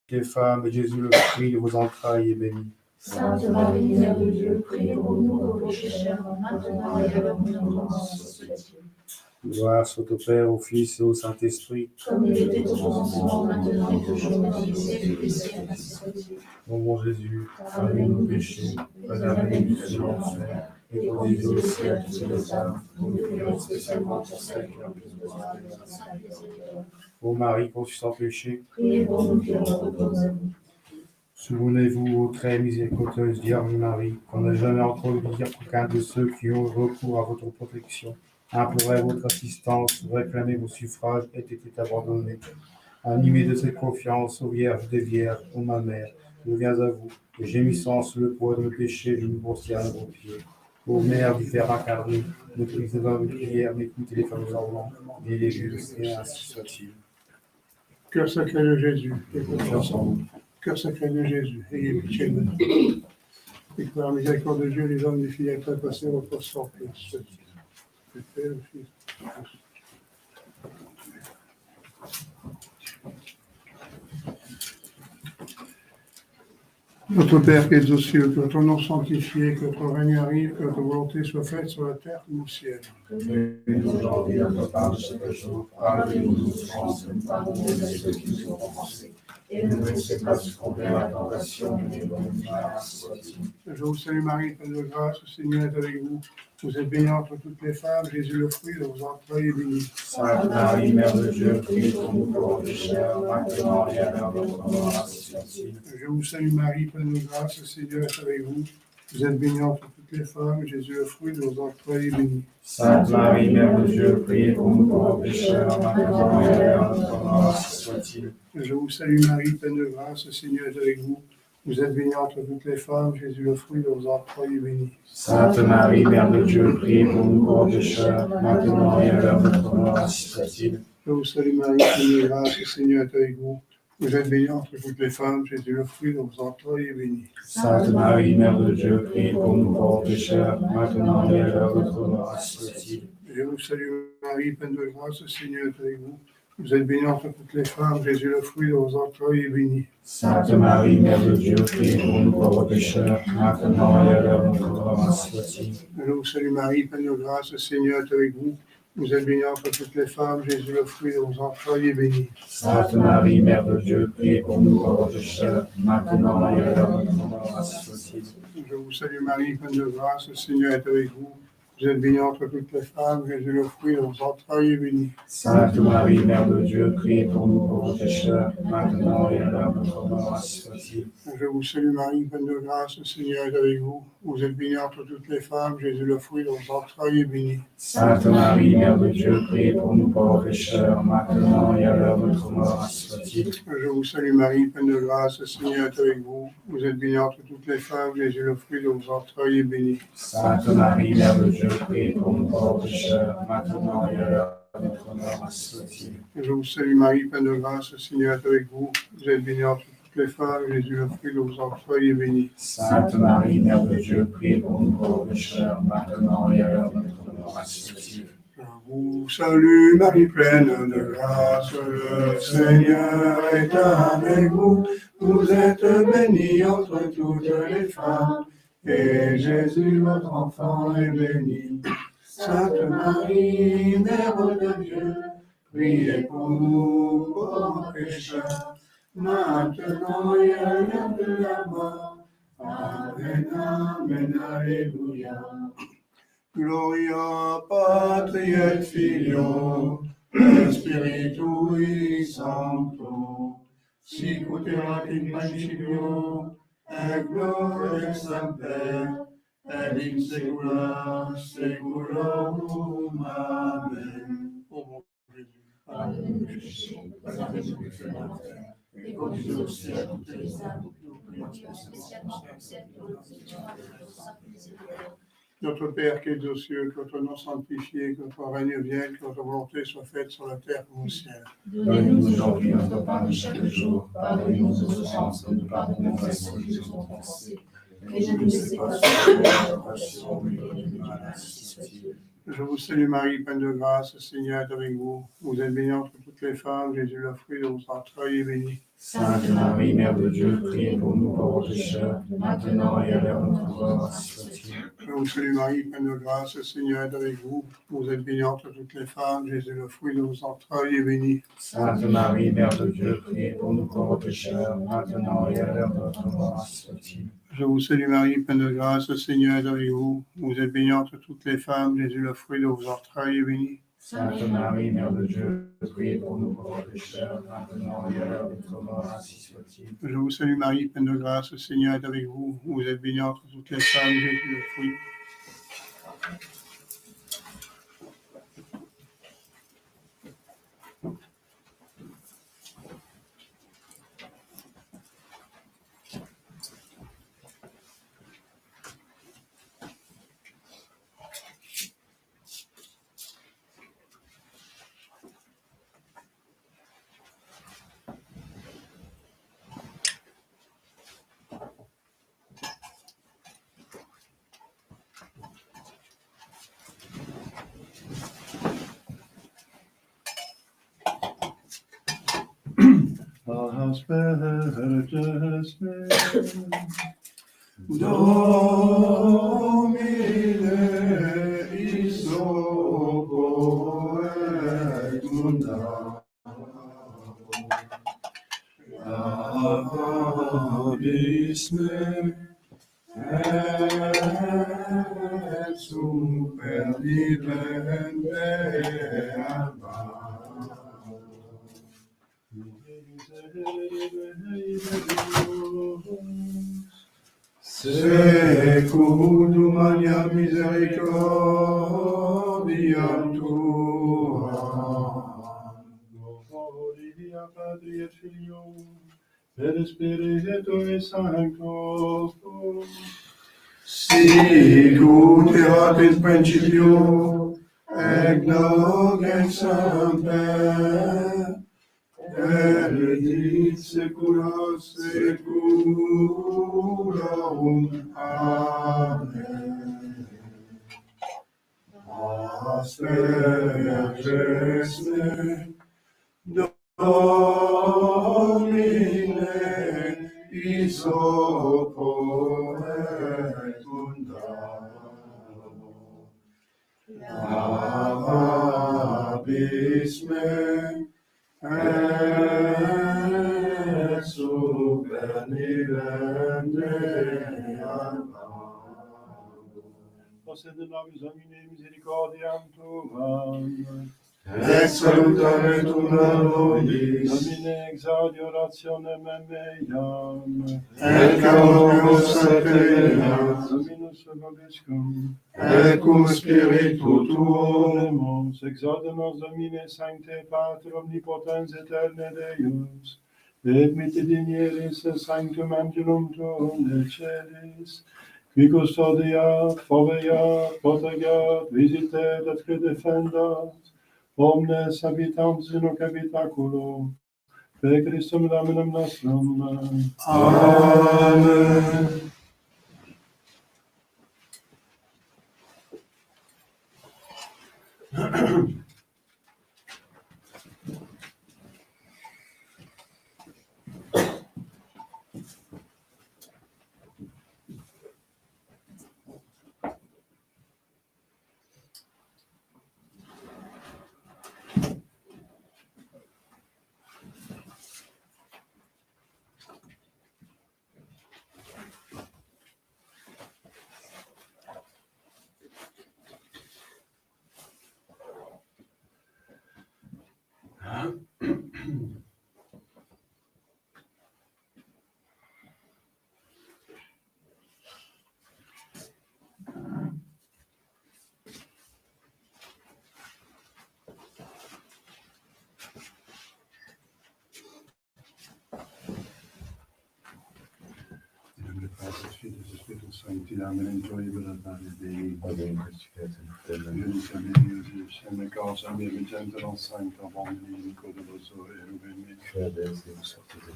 les femmes, et Jésus, le fruit de vos entrailles, est béni. Sainte Marie, Mère de Dieu, priez pour nous pauvres pécheurs, maintenant et à l'heure de notre mort. Gloire soit au Père, au Fils et au Saint-Esprit. Comme il était au commencement, maintenant et toujours, et dans les siècles des siècles. Ô mon Jésus, pardonnez nos péchés, préservez-nous de l'enfer, et conduisez au ciel toutes les âmes, et spécialement pour celles qui ont plus besoin de votre sainte miséricorde. ô Marie conçue sans péché, Priez pour nous qui avons recours à vous. souvenez-vous, ô très miséricordieuse Vierge Marie, qu'on n'a jamais entendu dire qu'aucun de ceux qui ont recours à votre protection, imploraient votre assistance, réclamaient vos suffrages, ait été abandonné. Animée de cette confiance, ô Vierge des Vierges, ô ma mère, je viens à vous, et gémissant sous le poids de mes péchés, je me prosterne à vos pieds. Ô Mère du Père incarné, ne brisez pas mes prières, n'écoutez les femmes ornements, et les justes, et ainsi soit-il. Cœur sacré de Jésus, ayez confiance en vous. Cœur sacré de Jésus, ayez pitié de nous. Et que par la miséricorde de Dieu, les hommes des filles à passer votre sort. Le Père, le Fils. Notre Père qui es aux cieux, que ton nom sanctifié, que ton règne arrive, que ta volonté soit faite sur la terre comme au ciel. Donne-nous aujourd'hui notre part de chaque jour. Pardonnez-nous nos offenses, comme pardonnons à ceux qui nous ont offensés. Et ne nous laissez pas succomber à la tentation, mais donne-nous la grâce. Je vous salue Marie, pleine de grâce, le Seigneur est avec vous. Vous êtes bénie entre toutes les femmes, Jésus, le fruit de vos entrailles, est béni. Sainte Marie, Mère de Dieu, priez pour nous pauvres pécheurs, maintenant et à l'heure de notre mort, ainsi soit-il. Je vous salue Marie, pleine de grâce, le Seigneur est avec vous. Vous êtes bénie entre toutes les femmes, Jésus, le fruit de vos entrailles, est béni. Sainte Marie, Mère de Dieu, priez pour nous pauvres pécheurs, maintenant et à l'heure de notre mort, ainsi soit-il. Je vous salue Marie, pleine de grâce, le Seigneur est avec vous. Vous êtes bénie entre toutes les femmes, Jésus, le fruit de vos entrailles, est béni. Sainte Marie, Mère de Dieu, priez pour nous pauvres pécheurs, maintenant et à l'heure de notre mort, ainsi soit-il. Je vous salue Marie, pleine de grâce, le Seigneur est avec vous. Vous êtes bénie entre toutes les femmes, Jésus, le fruit de vos entrailles, est béni. Sainte Marie, Mère de Dieu, priez pour nous pauvres pécheurs, maintenant et à l'heure de notre mort, ainsi soit-il. Je vous salue Marie, pleine de grâce, le Seigneur est avec vous. Vous êtes bénie entre toutes les femmes, Jésus, le fruit de vos entrailles, est béni. Sainte Marie, Mère de Dieu, priez pour nous pauvres pécheurs, maintenant et à l'heure de notre mort, ainsi soit-il. Je vous salue Marie, pleine de grâce, le Seigneur est avec vous. Vous êtes bénie entre toutes les femmes, Jésus, le fruit de vos entrailles, est béni. Sainte Marie, Mère de Dieu, priez pour nous pauvres pécheurs, maintenant et à l'heure de notre mort, ainsi soit-il. Je vous salue Marie, pleine de grâce, le Seigneur est avec vous. Vous êtes bénie entre toutes les femmes, Jésus, le fruit de vos entrailles, est béni. Sainte Marie, Mère de Dieu, priez pour nous pauvres pécheurs, maintenant et à l'heure de notre mort, ainsi soit-il. Je vous salue Marie, pleine de grâce, le Seigneur est avec vous. Vous êtes bénie entre toutes les femmes, Jésus, le fruit de vos entrailles, est béni. Sainte Marie, Mère de Dieu, priez pour nous pauvres pécheurs, maintenant et à l'heure de notre mort, ainsi soit-il. Je vous salue Marie, pleine de grâce, le Seigneur est avec vous. Vous êtes bénie entre toutes les femmes, Jésus, le fruit de vos entrailles, est béni. Sainte Marie, Mère de Dieu, priez pour nous pauvres pécheurs, maintenant et à l'heure de notre mort, ainsi soit-il. Je vous salue Marie, pleine de grâce, le Seigneur est avec vous. Vous êtes bénie entre toutes les femmes, Jésus, le fruit de vos entrailles, est béni. Sainte Marie, Mère de Dieu, priez pour nous pauvres pécheurs, maintenant et à l'heure de notre mort, ainsi soit-il. Je vous salue Marie, pleine de grâce, le Seigneur est avec vous. Vous êtes bénie entre toutes les femmes, et Jésus, votre enfant, est béni. Sainte Marie, Mère de Dieu, priez pour nous, pauvres pécheurs, maintenant et à l'heure de la mort. Amen, amen, alléluia. Gloria Patri et Filio, et Spiritui Sancto, sicut erat in principio, et gloria semper, et in saecula saeculorum. Amen. Ô mon Jésus, pardonnez nos péchés, préservez-nous du feu de l'enfer, et conduisez au ciel toutes les âmes, prions spécialement pour celles qui ont besoin de votre sainte miséricorde. notre Père qui es aux cieux, que ton nom sanctifié, que ton règne vienne, que ta volonté soit faite sur la terre comme au ciel. Donnez-nous aujourd'hui notre pain de chaque jour. Pardonnez-nous nos offenses, comme nous pardonnons à ceux qui nous ont offensés. Et ne nous laissez pas succomber à la tentation, mais donnez-nous la grâce, ainsi soit-il. Je vous salue Marie, pleine de grâce, le Seigneur est avec vous. Vous êtes bénie entre toutes les femmes, Jésus, le fruit de vos entrailles, est béni. Sainte Marie, Mère de Dieu, priez pour nous pauvres pécheurs, maintenant et à l'heure de notre mort. Ainsi soit-il. Je vous salue Marie, pleine de grâce, le Seigneur est avec vous. Vous êtes bénie entre toutes les femmes, Jésus, le fruit de vos entrailles, est béni. Sainte Marie, Mère de Dieu, priez pour nous pauvres pécheurs, maintenant et à l'heure de notre mort. Ainsi soit-il. Je vous salue Marie, pleine de grâce, le Seigneur est avec vous. Vous êtes bénie entre toutes les femmes, Jésus, le fruit de vos entrailles, est béni. Sainte Marie, Mère de Dieu, priez pour nous pauvres pécheurs, maintenant et à l'heure de notre mort. Ainsi soit-il. Je vous salue Marie, pleine de grâce, le Seigneur est avec vous. Vous êtes bénie entre toutes les femmes, Jésus, le fruit. Asperges me, Domine isopo et munda, abis me et super vivente alba. Secundum mania misericordiam tua. Gloria Patri et Filio, et Spiritu Sancto. Sicut erat in principio, et nunc et semper, et in saecula saeculorum. Amen. Asperges me, Domine isopo et munda, abis me et super vivente alba. Possede nobis Domine misericordiam tuam. Et salutare tuna nobis, Domine exaudi orationem meam. et camoros sacerdotes, Dominus vobiscum. et cum spiritu tuo, Oremus, exaudi nos Domine Sancte Pater omnipotens aeterne Deus, et mittidinieris sanctum angelum tuum de celis, qui custodiat, foveat, protegat, visitet et que defendat, omnes habitantes in hoc habitaculo, per Christum Dominum nostrum. Amen. Sancti Amen, enjoyable at Dei. Amen. Seme causa mia vicente non sancta, omni inico de loso e rubeni. Credes in sorte de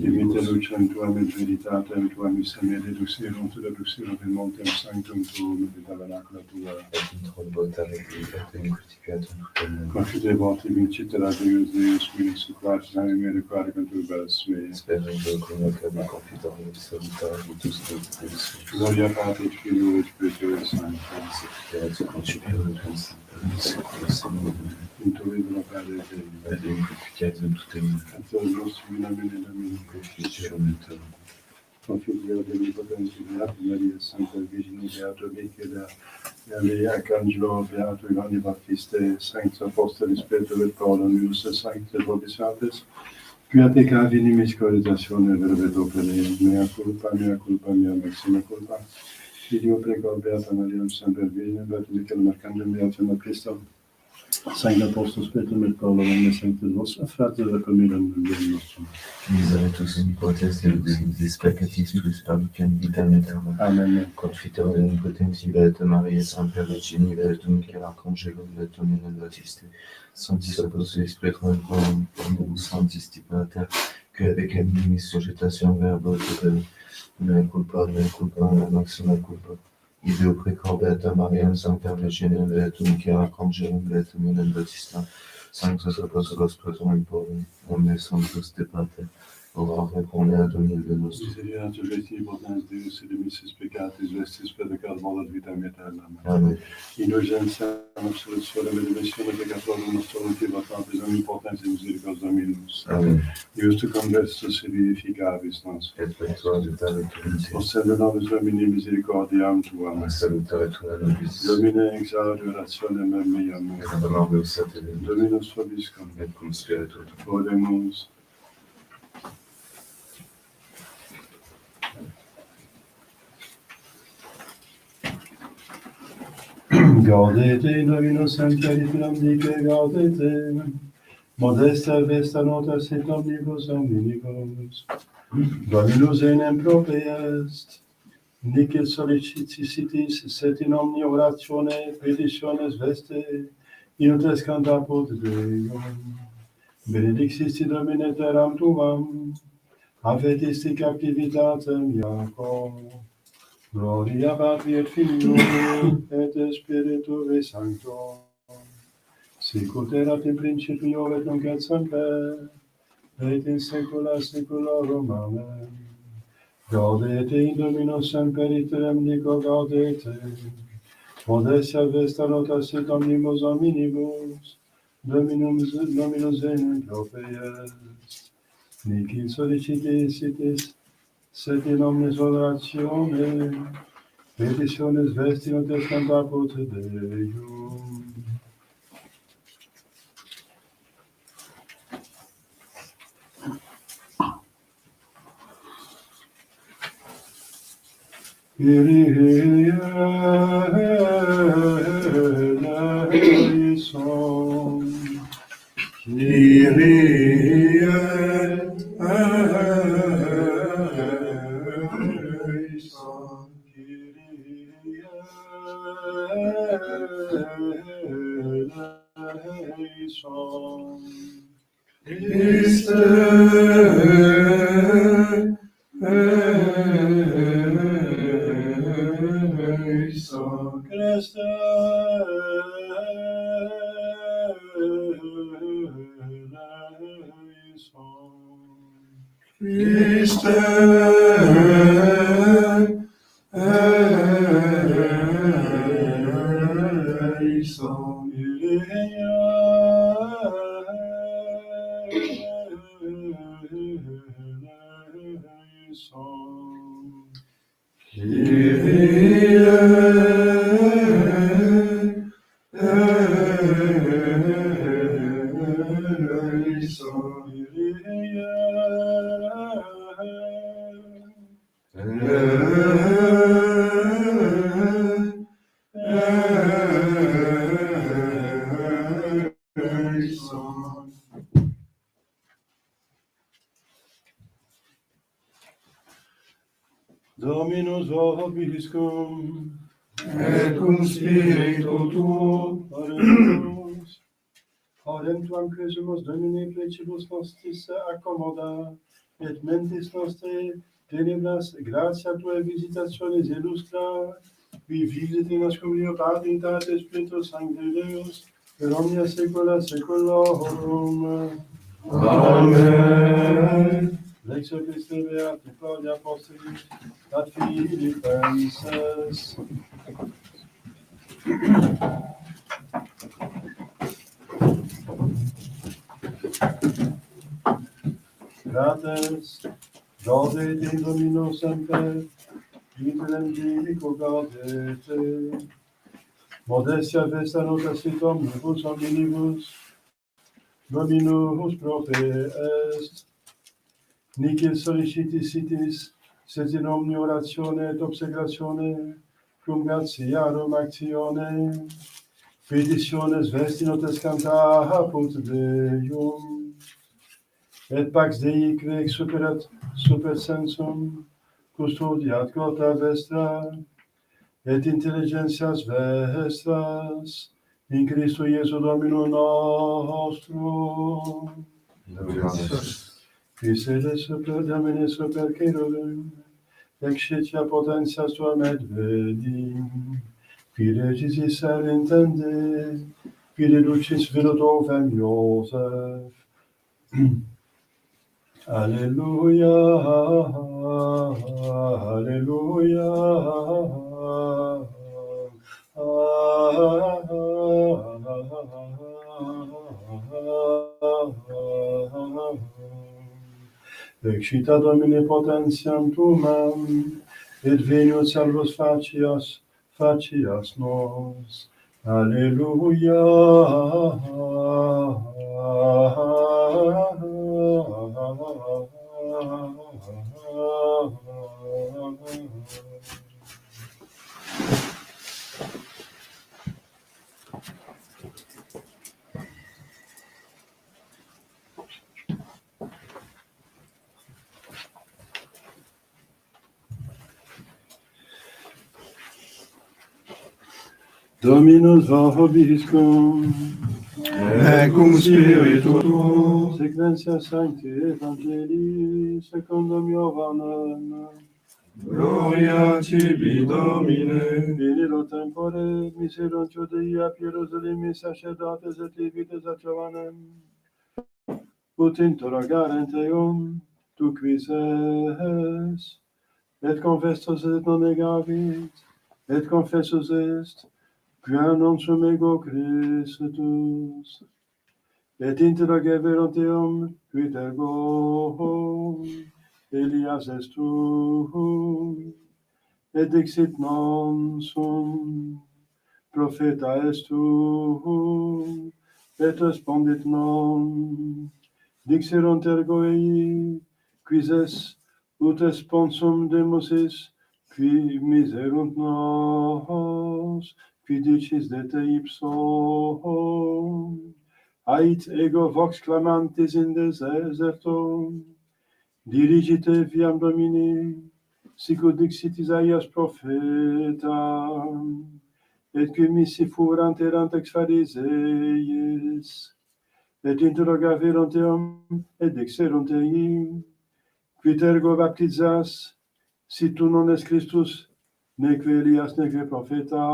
Dimite lucem tuam et veritatem tuam isame deducerum tu deducerum in montem sanctum tuum et tabernacula tua. Confidebant vincitera Deus Deus minus quatis anime requaricant urbas me. Gloria Patri et Filio et Spiritus Sanctus. Intuitum Padre Deus, nostrum in nomine Domini, Confidio Dei potens Beata Maria, Sancta Virgine Beato Michela, Ea Arcangelo, Beato Ioanni Baptiste, Sanctus Apostolis Petro et Paulus, Sanctus Vobis Sanctus, quia te cavinimis corditatione verbet opere, mea culpa, maxima culpa. Fidio precor Beata Maria, Semper Virgine, Beato Michele Arcangelo, Beato Cristo, Sancta Apostolus Petrum et Paulum, omnes sanctus vos, fratres recommendam Deum nostrum. Miseretus in potens Deus peccatis tuis abicem vitam aeternam. Amen. Confiteor in potentia Beata Maria, Semper Virgine, Beatum Michele Arcangelo, Beatum Ioanni Baptiste, Sanctis Apostolis Petro et Paulum, omnibus sanctis pater, quia peccaminis sujetation verbo et mea culpa, maxima culpa. Ideo precor Beata Maria, Semper Virgine, Beatum Michele Arcangelo, Beatum Ioanni Baptiste, Sanctus Apostolos Petro et Paulum, omnes sanctus de pater, ora pro mea Domine Deus nostrum. Miserere suggestii potens Deus et demissis peccatis vestis peccator modat vitam aeternam. Amen. Indulgentiam absolutionem et remissionem peccatorum nostrorum tibatabis omnipotens et misericordias Dominus. Amen. Deus te conversus et vivificabis nos. Et pectora dutare tuentis. Osserve nobis Domini misericordiam tuam. Salutare tuna nobis. Domine exaudi orationem meam. Et adoramus satellim. Dominus vobiscum. Et cum spiritu. Oremus. Gaudete in Dominus Sanctarum dice gaudete. Modesta vesta notas et omnibus omnibus. Dominus enem prope est. Nicet sollicititis sed in omni oratione petitiones veste. Inutes cantapod Deum. Benedictis Domine terram tuam. Avetisti captivitatem Iacob. Gloria Patri et Filio et Spiritui Sancto. Sicut erat in principio et nunc et semper, et in saecula saeculorum. Amen. Gaudete in Domino semper iterum dico gaudete. Modestia vesta notas et omnibus omnibus. Dominus enem prope est. Nihil sollicititis sed in omnes oratione petitiones vesti notes cantapod Deum. Kyrie eleison. Kyrie eleison. Christe eleison. Christe eleison. Christe eleison. Dominus vobiscum, et cum spiritu tuo, Oremus. Audem tuam Christus Domine plecibus nostris accommoda, et mentis nostre tenebras gratia tua visitationes illustra, qui visit in ascomio Patritatis Spiritus Sancti Deus, per omnia saecula saeculorum. Amen. Lexo Christi Beati Claudia Apostoli, ad Philippenses. Grates, gaudete in Domino semper, vitam Deico gaudete. Modestia vesta nota sit omnibus omnibus, Dominus profe est. Nihil solicitis sitis, sed in omni oratione et obsecratione, cum gratiarum actione, petitiones vesti notes cantaput Deum, et pax Dei quae superat super sensum, custodiat cota vestra, et intelligentias vestras, in Christo Iesu Domino nostro. Qui sede super Domine super cherubim, excitia potentias tuam et vedim, qui regis Israel intende, qui reducis virut ovem Iosef. Alleluia, alleluia, Excita Domine potentiam tuam, et veniut salvus facias nos. Alleluia. Dominus vobiscum, Et cum spiritu tuo, sequentia Sancti Evangelii secundum Ioannem. gloria tibi, Domine. In illo tempore miserunt Judea ab Hierusalem sacerdotes et levites ad Johannem, ut interrogarent eum, tu quis es, et confessus et non negavit, et confessus est, quia non sum ego Christus. Et interrogeverunt eum, quid ergo Elias est tu, et dixit non sum, profeta est tu, et respondit non. Dixerunt ergo ei, quis es, ut responsum demus is, qui miserunt nos, qui dicis de te ipso, ait ego vox clamantis in deserto, dirigite viam Domini, sicut dixit Isaias profeta, et qui missi furant erant ex Phariseis, et interrogaverunt eum, et dixerunt ei, quid ergo baptizas, si tu non es Christus, neque Elias, neque profeta.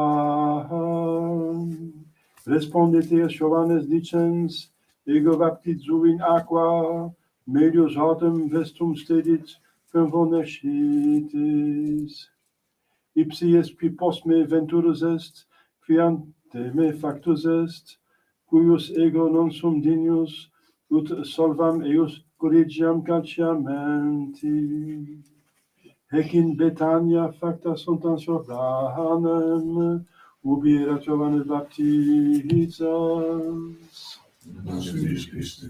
Respondit eis Johannes dicens, ego baptizo in aqua, melius autem vestum stedit, convonescitis. Ipsi est qui post me venturus est, qui ante me factus est, cuius ego non sum dignus, ut solvam eius corrigiam calciamenti. Hec in Betania facta sunt ans Jordanem, ubi erat Johannes baptizans. Suivis Christi.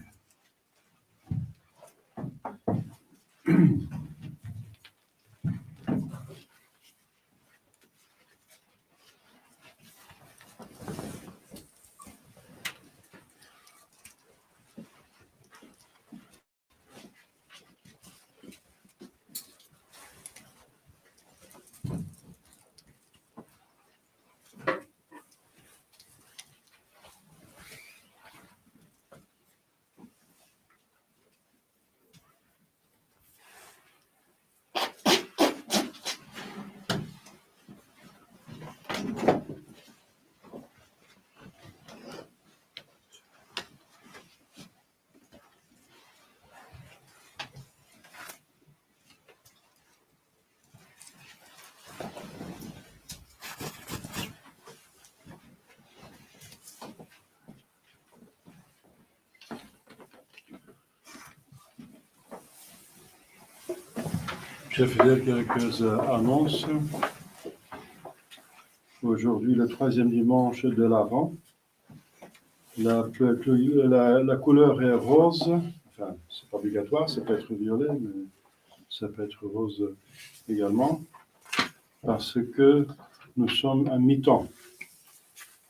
Je vais faire quelques annonces. Aujourd'hui, le 3e dimanche de l'Avent. La couleur est rose. Enfin, c'est pas obligatoire, ça peut être violet, mais ça peut être rose également. Parce que nous sommes à mi-temps,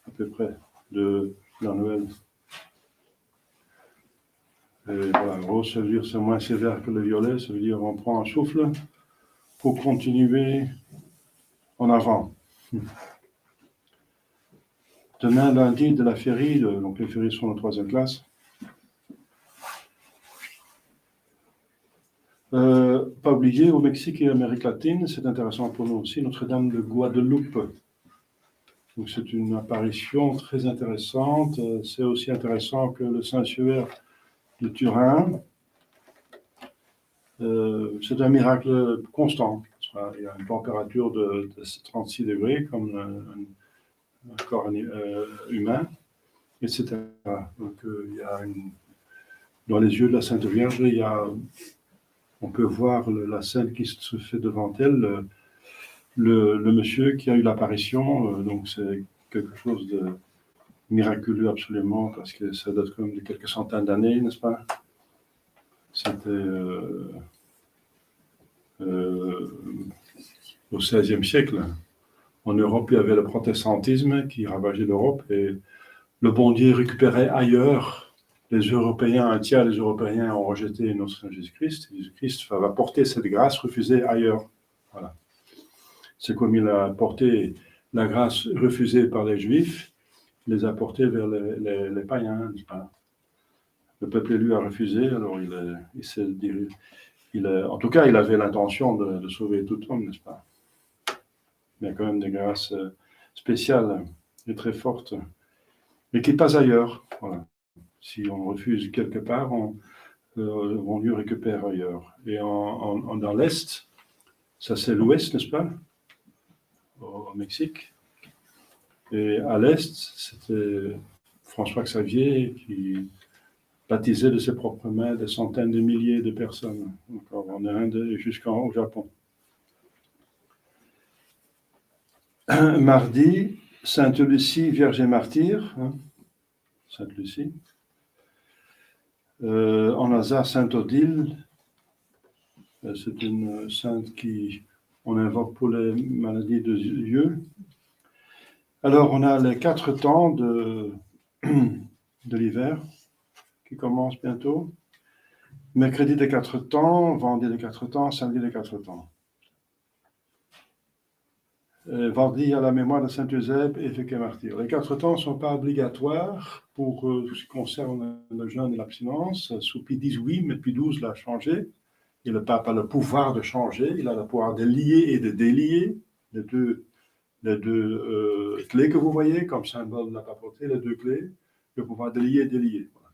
à peu près, de la Noël. Et voilà, rose, ça veut dire c'est moins sévère que le violet, ça veut dire on prend un souffle pour continuer en avant. Demain, lundi, de la féerie, donc les féeries sont en 3e classe. Pas oublier, au Mexique et Amérique latine, c'est intéressant pour nous aussi, Notre-Dame de Guadeloupe. Donc c'est une apparition très intéressante. C'est aussi intéressant que le Saint-Suaire de Turin. C'est un miracle constant. Il y a une température de 36 degrés, comme un corps humain, etc. Donc, il y a dans les yeux de la Sainte Vierge, on peut voir la scène qui se fait devant elle, le monsieur qui a eu l'apparition. Donc, c'est quelque chose de miraculeux absolument, parce que ça date quand même de quelques centaines d'années, n'est-ce pas? C'était au XVIe siècle. En Europe, il y avait le protestantisme qui ravageait l'Europe et le bon Dieu récupérait ailleurs. Les Européens, un tiers des Européens ont rejeté notre Seigneur Jésus-Christ. Jésus-Christ va porter cette grâce refusée ailleurs. Voilà. C'est comme il a porté la grâce refusée par les Juifs, il les a portés vers les païens. Le peuple élu a refusé, alors il s'est dirigé. En tout cas, il avait l'intention de sauver tout homme, n'est-ce pas? Il y a quand même des grâces spéciales et très fortes, mais qui passent ailleurs. Voilà. Si on refuse quelque part, on Dieu récupère ailleurs. Et dans l'Est, ça c'est l'Ouest, n'est-ce pas? Au Mexique. Et à l'Est, c'était François Xavier qui baptisait de ses propres mains des centaines de milliers de personnes, encore en Inde jusqu'au Japon. Mardi, Sainte Lucie, Vierge et Martyre. Sainte Lucie. En hasard, Sainte Odile. C'est une sainte on invoque pour les maladies de yeux. Alors, on a les 4 temps de l'hiver qui commencent bientôt. Mercredi des 4 temps, vendredi des 4 temps, samedi des 4 temps. Vendredi à la mémoire de Saint-Eusèbe, évêque et martyr. Les 4 temps ne sont pas obligatoires pour ce qui concerne le jeûne et l'abstinence. Sous Pie X, oui, mais Pie XII l'a changé. Et le pape a le pouvoir de changer, il a le pouvoir de lier et de délier les deux clés que vous voyez comme symbole de la papauté, les 2 clés, le pouvoir de lier et délier. Voilà.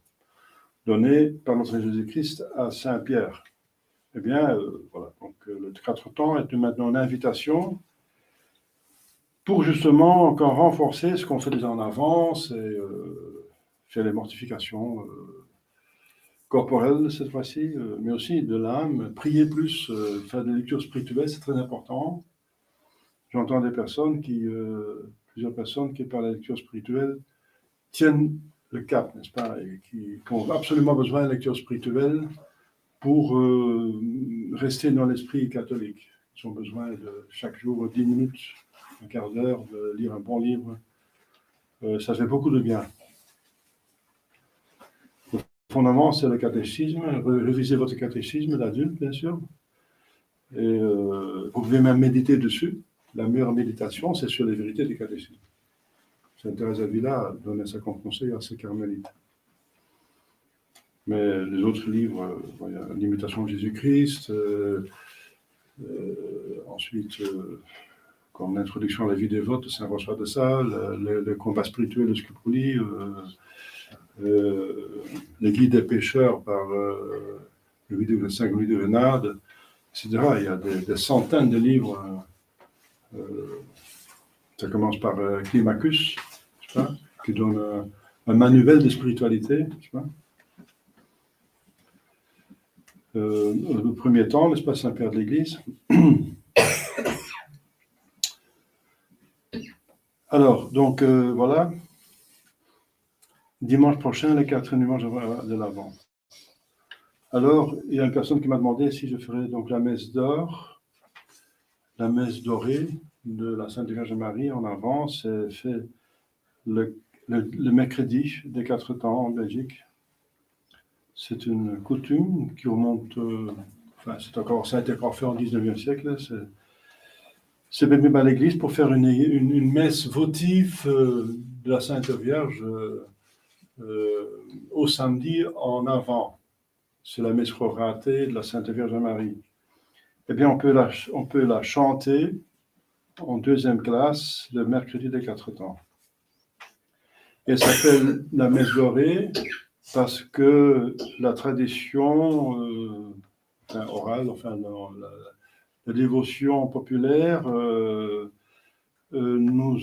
Donné par notre Jésus-Christ à Saint-Pierre. Eh bien, voilà. Donc, le 4 temps est maintenant une invitation pour justement encore renforcer ce qu'on fait déjà en avance et faire les mortifications corporelles cette fois-ci, mais aussi de l'âme, prier plus, faire des lectures spirituelles, c'est très important. J'entends plusieurs personnes qui par la lecture spirituelle tiennent le cap, n'est-ce pas, et qui ont absolument besoin de lecture spirituelle pour rester dans l'esprit catholique. Ils ont besoin de chaque jour 10 minutes, un quart d'heure, de lire un bon livre. Ça fait beaucoup de bien. Le fondament, c'est le catéchisme. Révisez votre catéchisme d'adulte, bien sûr. Et vous pouvez même méditer dessus. La meilleure méditation, c'est sur les vérités du catéchisme. Sainte Thérèse d'Avila donnait ça comme conseil à ses carmélites. Mais les autres livres, l'imitation de Jésus-Christ, ensuite, comme l'introduction à la vie dévote de Saint François de Sales, le combat spirituel de Scupoli, les guides des pécheurs par Saint Louis de Venade, etc. Il y a des centaines de livres. Ça commence par Climacus, qui donne un manuel de spiritualité. le premier temps, n'est-ce pas, Saint-Père de l'Église. Alors, donc, voilà. Dimanche prochain, les 4 dimanches de l'Avent. Alors, il y a une personne qui m'a demandé si je ferais donc la messe d'or, la messe dorée de la Sainte Vierge Marie en avant. C'est fait le mercredi des 4 temps en Belgique. C'est une coutume qui remonte, ça a été encore fait au 19e siècle. C'est venu à l'église pour faire une messe votive de la Sainte Vierge au samedi en avant. C'est la messe proratée de la Sainte Vierge Marie. Eh bien, on peut la chanter en deuxième classe le mercredi des 4 temps. Elle s'appelle la messe dorée parce que la tradition orale, la dévotion populaire nous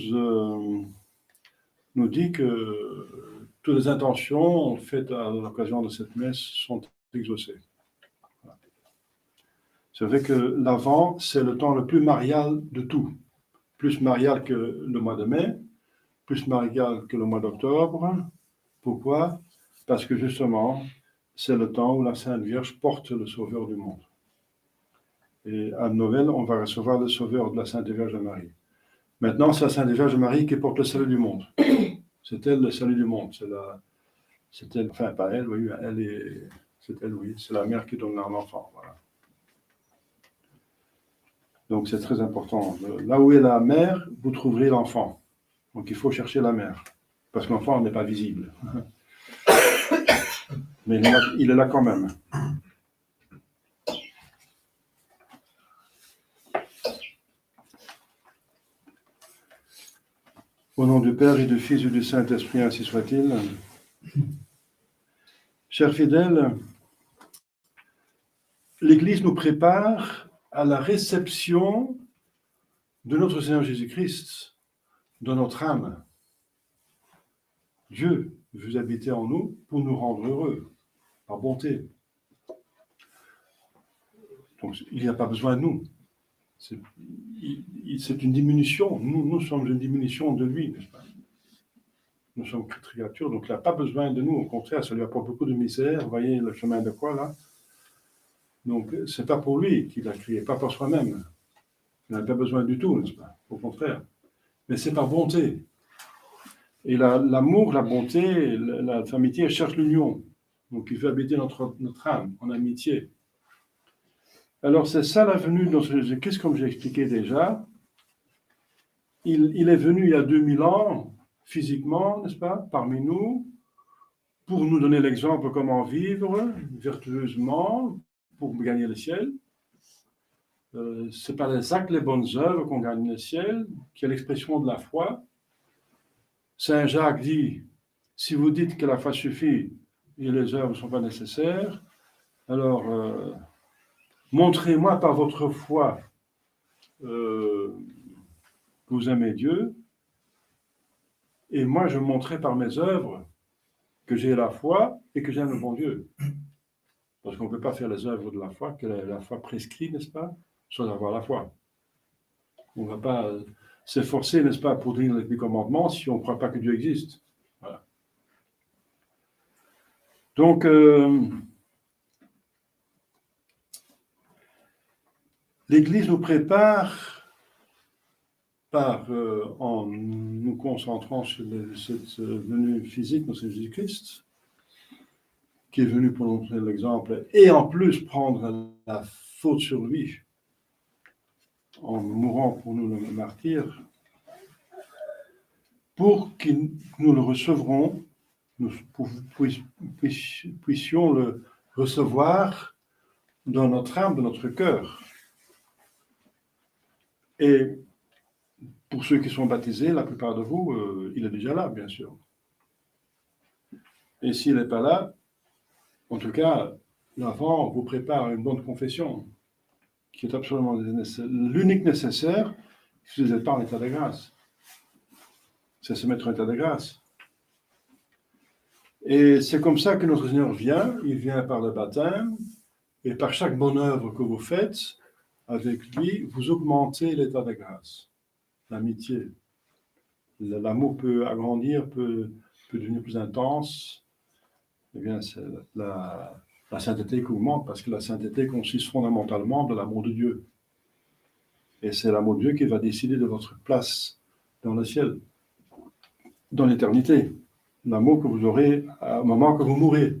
dit que toutes les intentions faites à l'occasion de cette messe sont exaucées. Voilà. C'est vrai que l'Avent, c'est le temps le plus marial de tout. Plus marial que le mois de mai, plus marial que le mois d'octobre. Pourquoi ? Parce que justement, c'est le temps où la Sainte Vierge porte le Sauveur du monde. Et à Noël, on va recevoir le Sauveur de la Sainte Vierge Marie. Maintenant, c'est la Sainte Vierge Marie qui porte le salut du monde. C'est elle le salut du monde. C'est elle, enfin pas elle, oui, c'est elle, oui. C'est la mère qui donne un enfant. Voilà. Donc c'est très important. Là où est la mère, vous trouverez l'enfant. Donc il faut chercher la mère. Parce que l'enfant n'est pas visible. Mais il est là quand même. Au nom du Père et du Fils et du Saint-Esprit, ainsi soit-il. Chers fidèles, l'Église nous prépare à la réception de notre Seigneur Jésus-Christ dans notre âme. Dieu veut habiter en nous pour nous rendre heureux, par bonté. Donc, il n'y a pas besoin de nous. C'est une diminution. Nous sommes une diminution de lui, n'est-ce pas ? Nous sommes créatures, donc il n'a pas besoin de nous. Au contraire, ça lui apporte beaucoup de misère. Vous voyez le chemin de croix, là ? Donc, ce n'est pas pour lui qu'il a créé, pas pour soi-même. Il n'a pas besoin du tout, n'est-ce pas ? Au contraire. Mais c'est par bonté. Et l'amour, la bonté, l'amitié, elle cherche l'union. Donc, il veut habiter notre âme en amitié. Alors, c'est ça la venue de notre Jésus-Christ, comme j'ai expliqué déjà. Il est venu il y a 2000 ans, physiquement, n'est-ce pas, parmi nous, pour nous donner l'exemple comment vivre vertueusement pour gagner le ciel. C'est par les actes, les bonnes œuvres qu'on gagne le ciel, qui est l'expression de la foi. Saint Jacques dit, si vous dites que la foi suffit et les œuvres ne sont pas nécessaires, alors montrez-moi par votre foi que vous aimez Dieu, et moi je montrerai par mes œuvres que j'ai la foi et que j'aime le bon Dieu. Parce qu'on ne peut pas faire les œuvres de la foi, que la foi prescrit, n'est-ce pas, sans avoir la foi. On ne va pas s'efforcer, n'est-ce pas, pour donner les commandements si on ne croit pas que Dieu existe. Voilà. Donc, l'Église nous prépare en nous concentrant sur cette venue physique de Jésus-Christ, qui est venu pour nous montrer l'exemple, et en plus prendre la faute sur lui, en mourant pour nous le martyr, pour que nous le recevrons, nous puissions le recevoir dans notre âme, dans notre cœur. Et pour ceux qui sont baptisés, la plupart de vous, il est déjà là, bien sûr. Et s'il n'est pas là, en tout cas, l'Avent vous prépare une bonne confession, qui est absolument l'unique nécessaire si vous n'êtes pas en état de grâce. C'est se mettre en état de grâce. Et c'est comme ça que notre Seigneur vient. Il vient par le baptême, Et par chaque bonne œuvre que vous faites avec lui, vous augmentez l'état de grâce, l'amitié. L'amour peut agrandir, peut devenir plus intense. Eh bien, c'est la sainteté qui augmente, parce que la sainteté consiste fondamentalement de l'amour de Dieu. Et c'est l'amour de Dieu qui va décider de votre place dans le ciel, dans l'éternité. L'amour que vous aurez au moment que vous mourrez.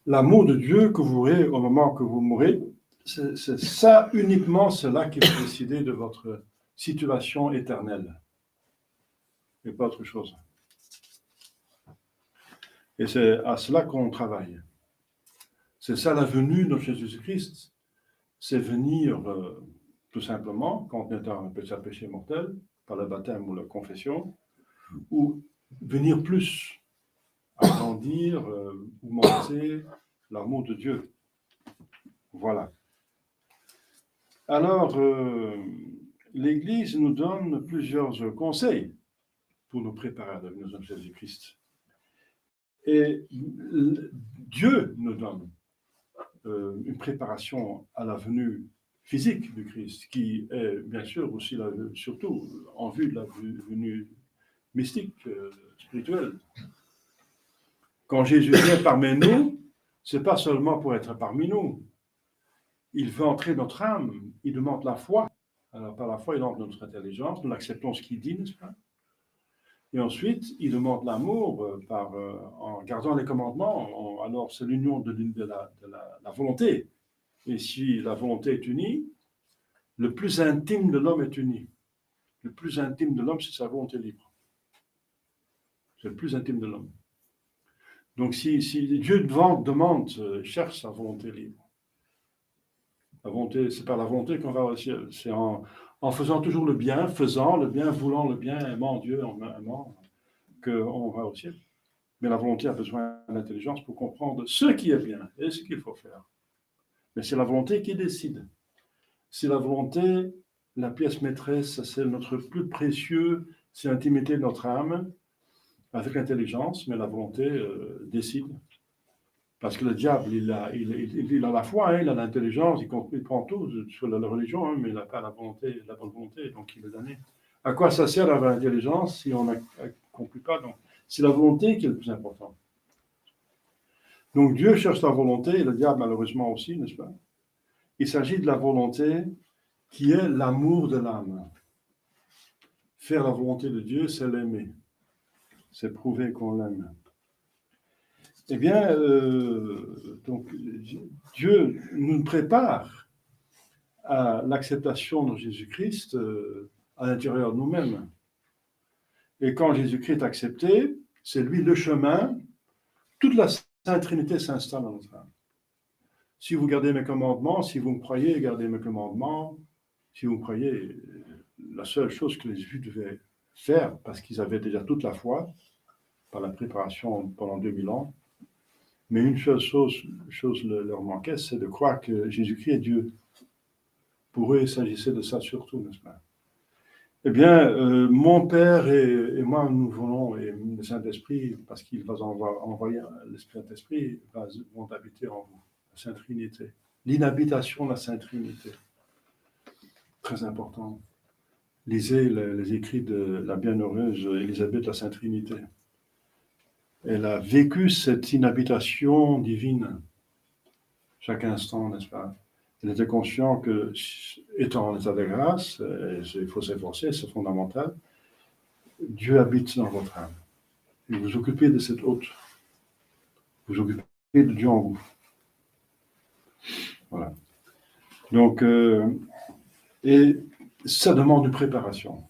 L'amour de Dieu que vous aurez au moment que vous mourrez, c'est ça uniquement, cela qui va décider de votre situation éternelle. Et pas autre chose. Et c'est à cela qu'on travaille. C'est ça la venue de Jésus-Christ. C'est venir tout simplement, quand on est un péché mortel, par le baptême ou la confession, ou venir plus, agrandir, augmenter l'amour de Dieu. Voilà. Alors, l'Église nous donne plusieurs conseils pour nous préparer à devenir un Jésus-Christ. Et Dieu nous donne une préparation à la venue physique du Christ, qui est bien sûr aussi, surtout en vue de la venue mystique, spirituelle. Quand Jésus vient parmi nous, ce n'est pas seulement pour être parmi nous. Il veut entrer dans notre âme, il demande la foi. Alors par la foi, il entre notre intelligence, nous acceptons ce qu'il dit, n'est-ce pas? Et ensuite, il demande l'amour en gardant les commandements. Alors, c'est l'union de la volonté. Et si la volonté est unie, le plus intime de l'homme est uni. Le plus intime de l'homme, c'est sa volonté libre. C'est le plus intime de l'homme. Donc, si Dieu cherche sa volonté libre. La volonté, c'est par la volonté qu'on va au ciel. C'est en faisant toujours le bien, voulant le bien, aimant Dieu, en aimant, qu'on va au ciel. Mais la volonté a besoin d'intelligence pour comprendre ce qui est bien et ce qu'il faut faire. Mais c'est la volonté qui décide. C'est la volonté, la pièce maîtresse, c'est notre plus précieux, c'est l'intimité de notre âme, avec l'intelligence, mais la volonté décide. Parce que le diable, il a la foi, hein, il a l'intelligence, il prend tout sur la religion, hein, mais il n'a pas la bonne volonté, donc il est donné. À quoi ça sert d'avoir l'intelligence si on n'accomplit pas? Donc, c'est la volonté qui est le plus important. Donc Dieu cherche la volonté, et le diable malheureusement aussi, n'est-ce pas? Il s'agit de la volonté qui est l'amour de l'âme. Faire la volonté de Dieu, c'est l'aimer. C'est prouver qu'on l'aime. Eh bien, donc, Dieu nous prépare à l'acceptation de Jésus-Christ à l'intérieur de nous-mêmes. Et quand Jésus-Christ est accepté, c'est lui le chemin, toute la Sainte Trinité s'installe dans notre âme. Si vous gardez mes commandements, si vous me croyez, gardez mes commandements. Si vous me croyez, la seule chose que les Juifs devaient faire, parce qu'ils avaient déjà toute la foi, par la préparation pendant 2000 ans, mais une seule chose leur manquait, c'est de croire que Jésus-Christ est Dieu. Pour eux, il s'agissait de ça surtout, n'est-ce pas? Eh bien, mon Père et moi, nous voulons, et le Saint-Esprit, parce qu'il va envoyer l'Esprit Saint-Esprit, vont habiter en vous, la Sainte Trinité. L'inhabitation de la Sainte Trinité. Très important. Lisez les écrits de la bienheureuse Élisabeth de la Sainte Trinité. Elle a vécu cette inhabitation divine chaque instant, n'est-ce pas? Elle était consciente que, étant en état de grâce, il faut s'efforcer, c'est fondamental, Dieu habite dans votre âme. Et vous occupez de cette hôte. Vous occupez de Dieu en vous. Voilà. Donc, et ça demande une préparation.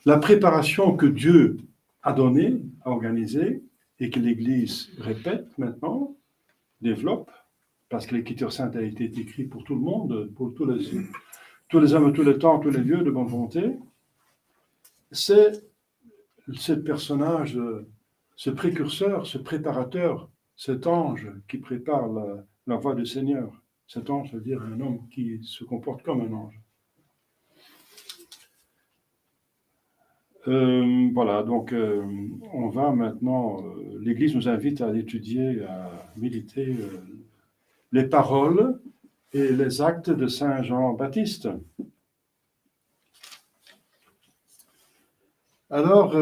La préparation que Dieu a donnée, a organisée, et que l'Église répète maintenant, développe, parce que l'Écriture sainte a été écrite pour tout le monde, pour tous les hommes, tous les temps, tous les lieux de bonne volonté, c'est ce personnage, ce précurseur, ce préparateur, cet ange qui prépare la voie du Seigneur. Cet ange, ça veut dire un homme qui se comporte comme un ange. Voilà, donc on va maintenant, l'Église nous invite à étudier, à méditer les paroles et les actes de Saint Jean-Baptiste. Alors,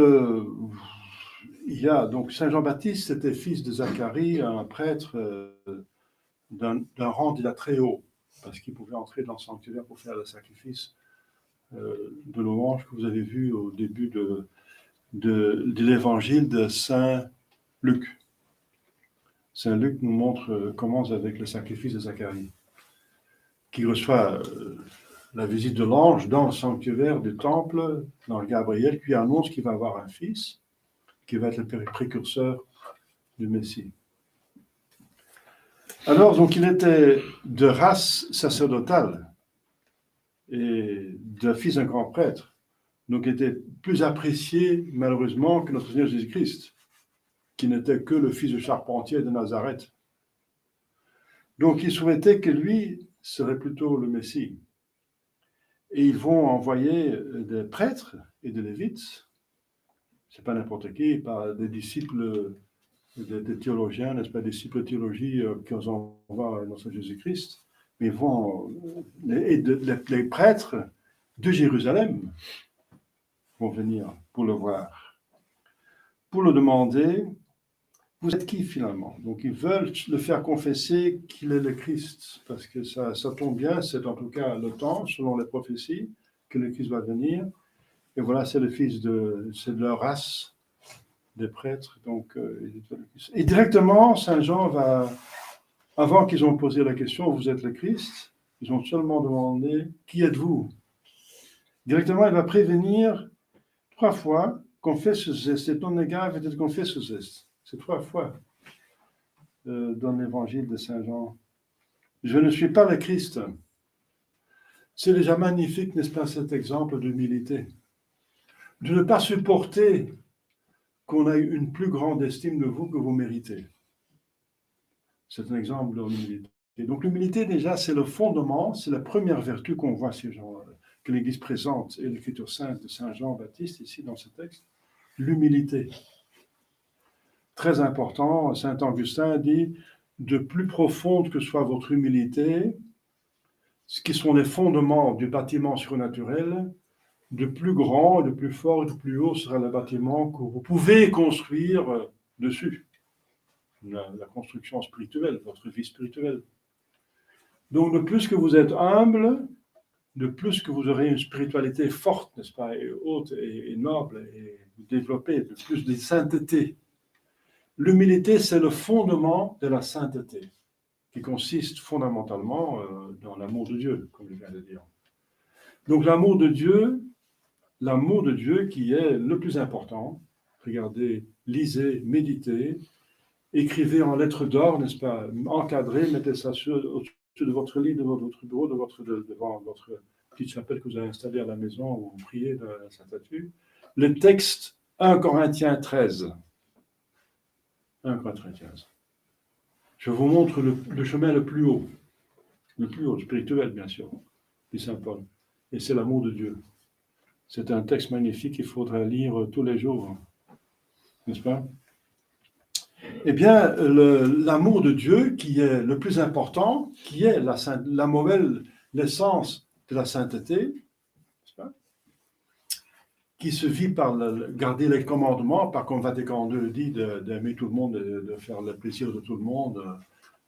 il y a donc Saint Jean-Baptiste, c'était fils de Zacharie, un prêtre d'un rang déjà très haut, parce qu'il pouvait entrer dans le sanctuaire pour faire le sacrifice de louange que vous avez vu au début de l'évangile de Saint Luc. Saint Luc nous montre, commence avec le sacrifice de Zacharie, qui reçoit la visite de l'ange dans le sanctuaire du temple, l'ange Gabriel, qui annonce qu'il va avoir un fils, qui va être le précurseur du Messie. Alors, donc, il était de race sacerdotale et de fils d'un grand prêtre. Donc, il était plus apprécié, malheureusement, que notre Seigneur Jésus-Christ, qui n'était que le fils de charpentier de Nazareth. Donc, ils souhaitaient que lui serait plutôt le Messie. Et ils vont envoyer des prêtres et des lévites, c'est pas n'importe qui, pas des disciples, des théologiens, n'est-ce pas, des disciples de théologie qui envoient notre Jésus-Christ, mais ils vont, les prêtres de Jérusalem vont venir pour le voir, pour le demander, vous êtes qui finalement? Donc ils veulent le faire confesser qu'il est le Christ, parce que ça tombe bien, c'est en tout cas le temps, selon les prophéties, que le Christ va venir. Et voilà, c'est le fils c'est de leur race, des prêtres. Donc, et directement, Saint Jean va, avant qu'ils ont posé la question, vous êtes le Christ, ils ont seulement demandé, qui êtes-vous? Directement, il va prévenir 3 fois, confesse ce geste, et ton égard va être confesse ce geste. C'est 3 fois dans l'évangile de Saint Jean. Je ne suis pas le Christ. C'est déjà magnifique, n'est-ce pas, cet exemple d'humilité. De ne pas supporter qu'on ait une plus grande estime de vous que vous méritez. C'est un exemple d'humilité. Et donc l'humilité, déjà, c'est le fondement, c'est la première vertu qu'on voit que l'Église présente et l'Écriture sainte de Saint Jean-Baptiste, ici dans ce texte, l'humilité. Très important, Saint Augustin dit, de plus profonde que soit votre humilité, ce qui sont les fondements du bâtiment surnaturel, de plus grand, de plus fort, de plus haut sera le bâtiment que vous pouvez construire dessus. La construction spirituelle, votre vie spirituelle. Donc, de plus que vous êtes humble, de plus que vous aurez une spiritualité forte, n'est-ce pas, et haute et noble et développée, de plus de sainteté. L'humilité, c'est le fondement de la sainteté, qui consiste fondamentalement dans l'amour de Dieu, comme je viens de dire. Donc l'amour de Dieu qui est le plus important, regardez, lisez, méditez, écrivez en lettres d'or, n'est-ce pas, encadrez, mettez ça au-dessus de votre lit, de votre bureau, devant votre petite chapelle que vous avez installée à la maison où vous priez de la Sainte-Statue. Le texte 1 Corinthiens 13. 1 Corinthiens 13. Je vous montre le chemin le plus haut, spirituel bien sûr, dit Saint Paul. Et c'est l'amour de Dieu. C'est un texte magnifique qu'il faudra lire tous les jours, n'est-ce pas? Eh bien, l'amour de Dieu qui est le plus important, qui est la nouvelle l'essence de la sainteté, n'est-ce pas? Qui se vit par garder les commandements, par comme Vatican II dit, d'aimer tout le monde, de faire le plaisir de tout le monde,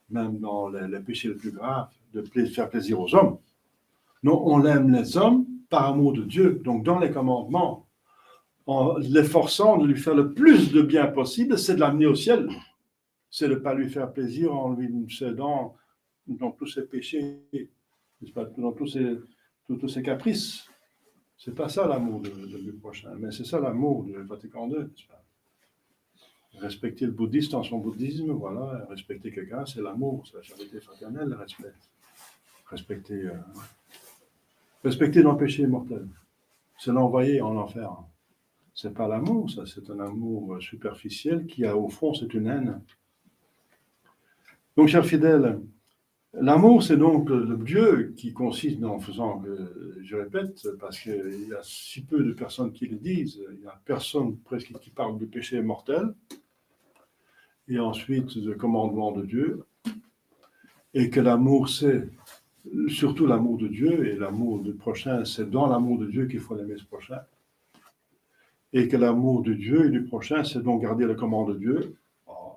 même dans les péchés les plus graves, de faire plaisir aux hommes. Non, on aime les hommes par amour de Dieu, donc dans les commandements, en l'efforçant de lui faire le plus de bien possible, c'est de l'amener au ciel. C'est de ne pas lui faire plaisir en lui cédant dans tous ses péchés, dans tous ses caprices. C'est pas ça l'amour de lui prochain, mais c'est ça l'amour de Vatican II, n'est-ce pas? Respecter le bouddhiste dans son bouddhisme, voilà, respecter quelqu'un, c'est l'amour, c'est la charité fraternelle, le respect. Respecter dans le péché mortel, c'est l'envoyer en enfer. C'est pas l'amour, ça, c'est un amour superficiel qui, au fond, c'est une haine. Donc, chers fidèles, l'amour, c'est donc le Dieu qui consiste en faisant, je répète, parce qu'il y a si peu de personnes qui le disent, il n'y a personne presque qui parle du péché mortel, et ensuite le commandement de Dieu. et que l'amour, c'est surtout l'amour de Dieu, et l'amour du prochain, c'est dans l'amour de Dieu qu'il faut aimer ce prochain, et que l'amour de Dieu et du prochain, c'est donc garder le commandement de Dieu. Oh.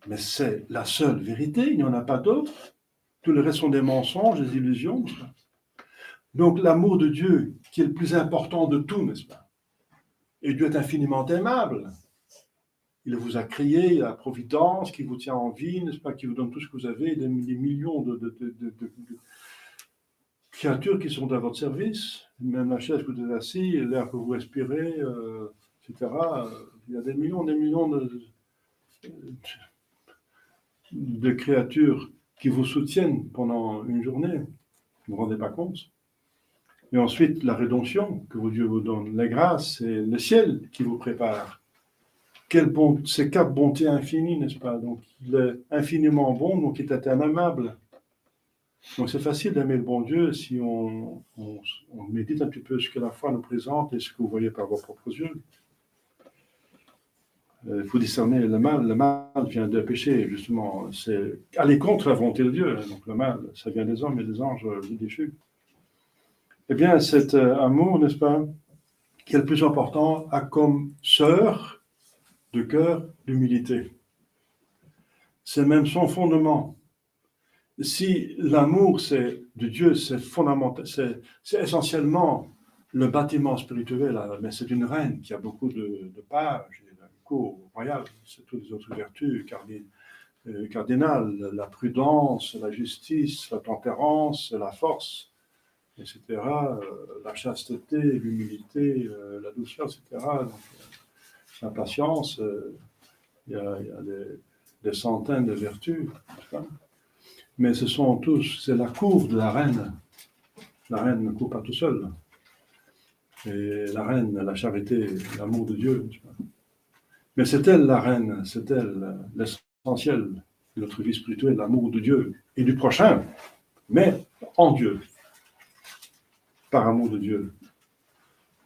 Mais c'est la seule vérité, il n'y en a pas d'autre. Tout le reste sont des mensonges, des illusions. Donc l'amour de Dieu, qui est le plus important de tout, n'est-ce pas? Et Dieu est infiniment aimable. Il vous a créé, il a la providence qui vous tient en vie, n'est-ce pas, qui vous donne tout ce que vous avez, des millions de créatures qui sont à votre service, même la chaise que vous êtes assis, l'air que vous respirez, etc. Il y a des millions de créatures qui vous soutiennent pendant une journée. Vous ne vous rendez pas compte? Et ensuite, la rédemption que Dieu vous donne, la grâce et le ciel qui vous prépare. C'est quatre bontés infinies, n'est-ce pas? Donc, il est infiniment bon, donc il est un aimable. Donc, c'est facile d'aimer le bon Dieu si on médite un petit peu ce que la foi nous présente et ce que vous voyez par vos propres yeux. Il faut discerner le mal. Le mal vient de péché, justement. C'est aller contre la volonté de Dieu. Donc, le mal, ça vient des hommes et des anges déchus. Eh bien, cet amour, n'est-ce pas, qui est le plus important, a comme sœur de cœur l'humilité. C'est même son fondement. Si l'amour c'est de Dieu, c'est fondamental, c'est essentiellement le bâtiment spirituel, mais c'est une reine qui a beaucoup de pages, la cour royale, c'est toutes les autres vertus cardinales, la prudence, la justice, la tempérance, la force, etc., la chasteté, l'humilité, la douceur, etc., donc, la patience, il y a des centaines de vertus, mais ce sont tous, c'est la cour de la reine. La reine ne court pas tout seul. Et la reine, la charité, l'amour de Dieu. Mais c'est elle la reine, c'est elle l'essentiel de notre vie spirituelle, l'amour de Dieu et du prochain, mais en Dieu, par amour de Dieu.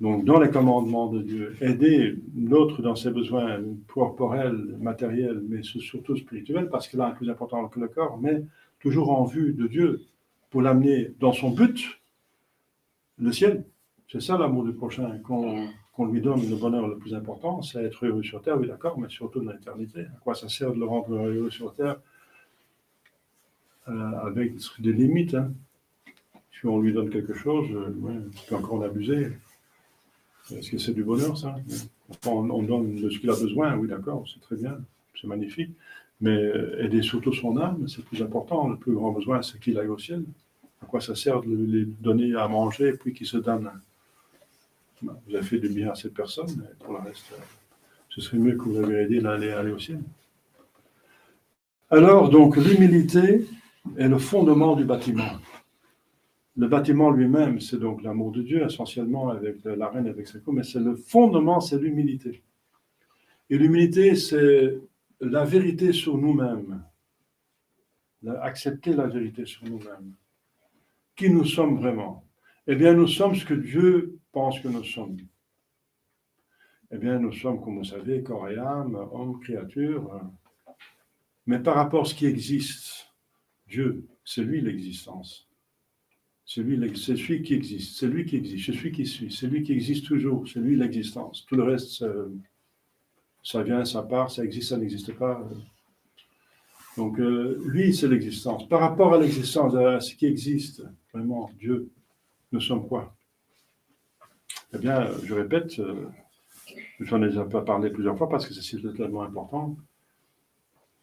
Donc, dans les commandements de Dieu, aider l'autre dans ses besoins corporels, matériels, mais surtout spirituels, parce que là, c'est plus important que le corps, mais toujours en vue de Dieu, pour l'amener dans son but, le ciel. C'est ça l'amour du prochain, qu'on lui donne le bonheur le plus important, c'est être heureux sur terre, oui d'accord, mais surtout dans l'éternité. À quoi ça sert de le rendre heureux sur terre avec des limites, hein. Si on lui donne quelque chose, il peut encore en abuser. Est-ce que c'est du bonheur, ça? On donne de ce qu'il a besoin, oui, d'accord, c'est très bien, c'est magnifique. Mais aider surtout son âme, c'est plus important. Le plus grand besoin, c'est qu'il aille au ciel. À quoi ça sert de lui donner à manger et puis qu'il se donne? Vous avez fait du bien à cette personne, mais pour le reste, ce serait mieux que vous avez aidé à aller au ciel. Alors, donc, l'humilité est le fondement du bâtiment. Le bâtiment lui-même, c'est donc l'amour de Dieu, essentiellement avec la reine, avec sa cour, mais c'est le fondement, c'est l'humilité. Et l'humilité, c'est la vérité sur nous-mêmes. Accepter la vérité sur nous-mêmes. Qui nous sommes vraiment? Eh bien, nous sommes ce que Dieu pense que nous sommes. Eh bien, nous sommes, comme vous savez, corps et âme, homme, créature. Mais par rapport à ce qui existe, Dieu, c'est lui l'existence. C'est celui qui existe, c'est lui qui existe, c'est celui qui suit, c'est lui qui existe toujours, c'est lui l'existence. Tout le reste, ça vient, ça part, ça existe, ça n'existe pas. Donc, lui, c'est l'existence. Par rapport à l'existence, à ce qui existe, vraiment, Dieu, nous sommes quoi? Eh bien, je répète, j'en ai déjà parlé plusieurs fois parce que c'est tellement important.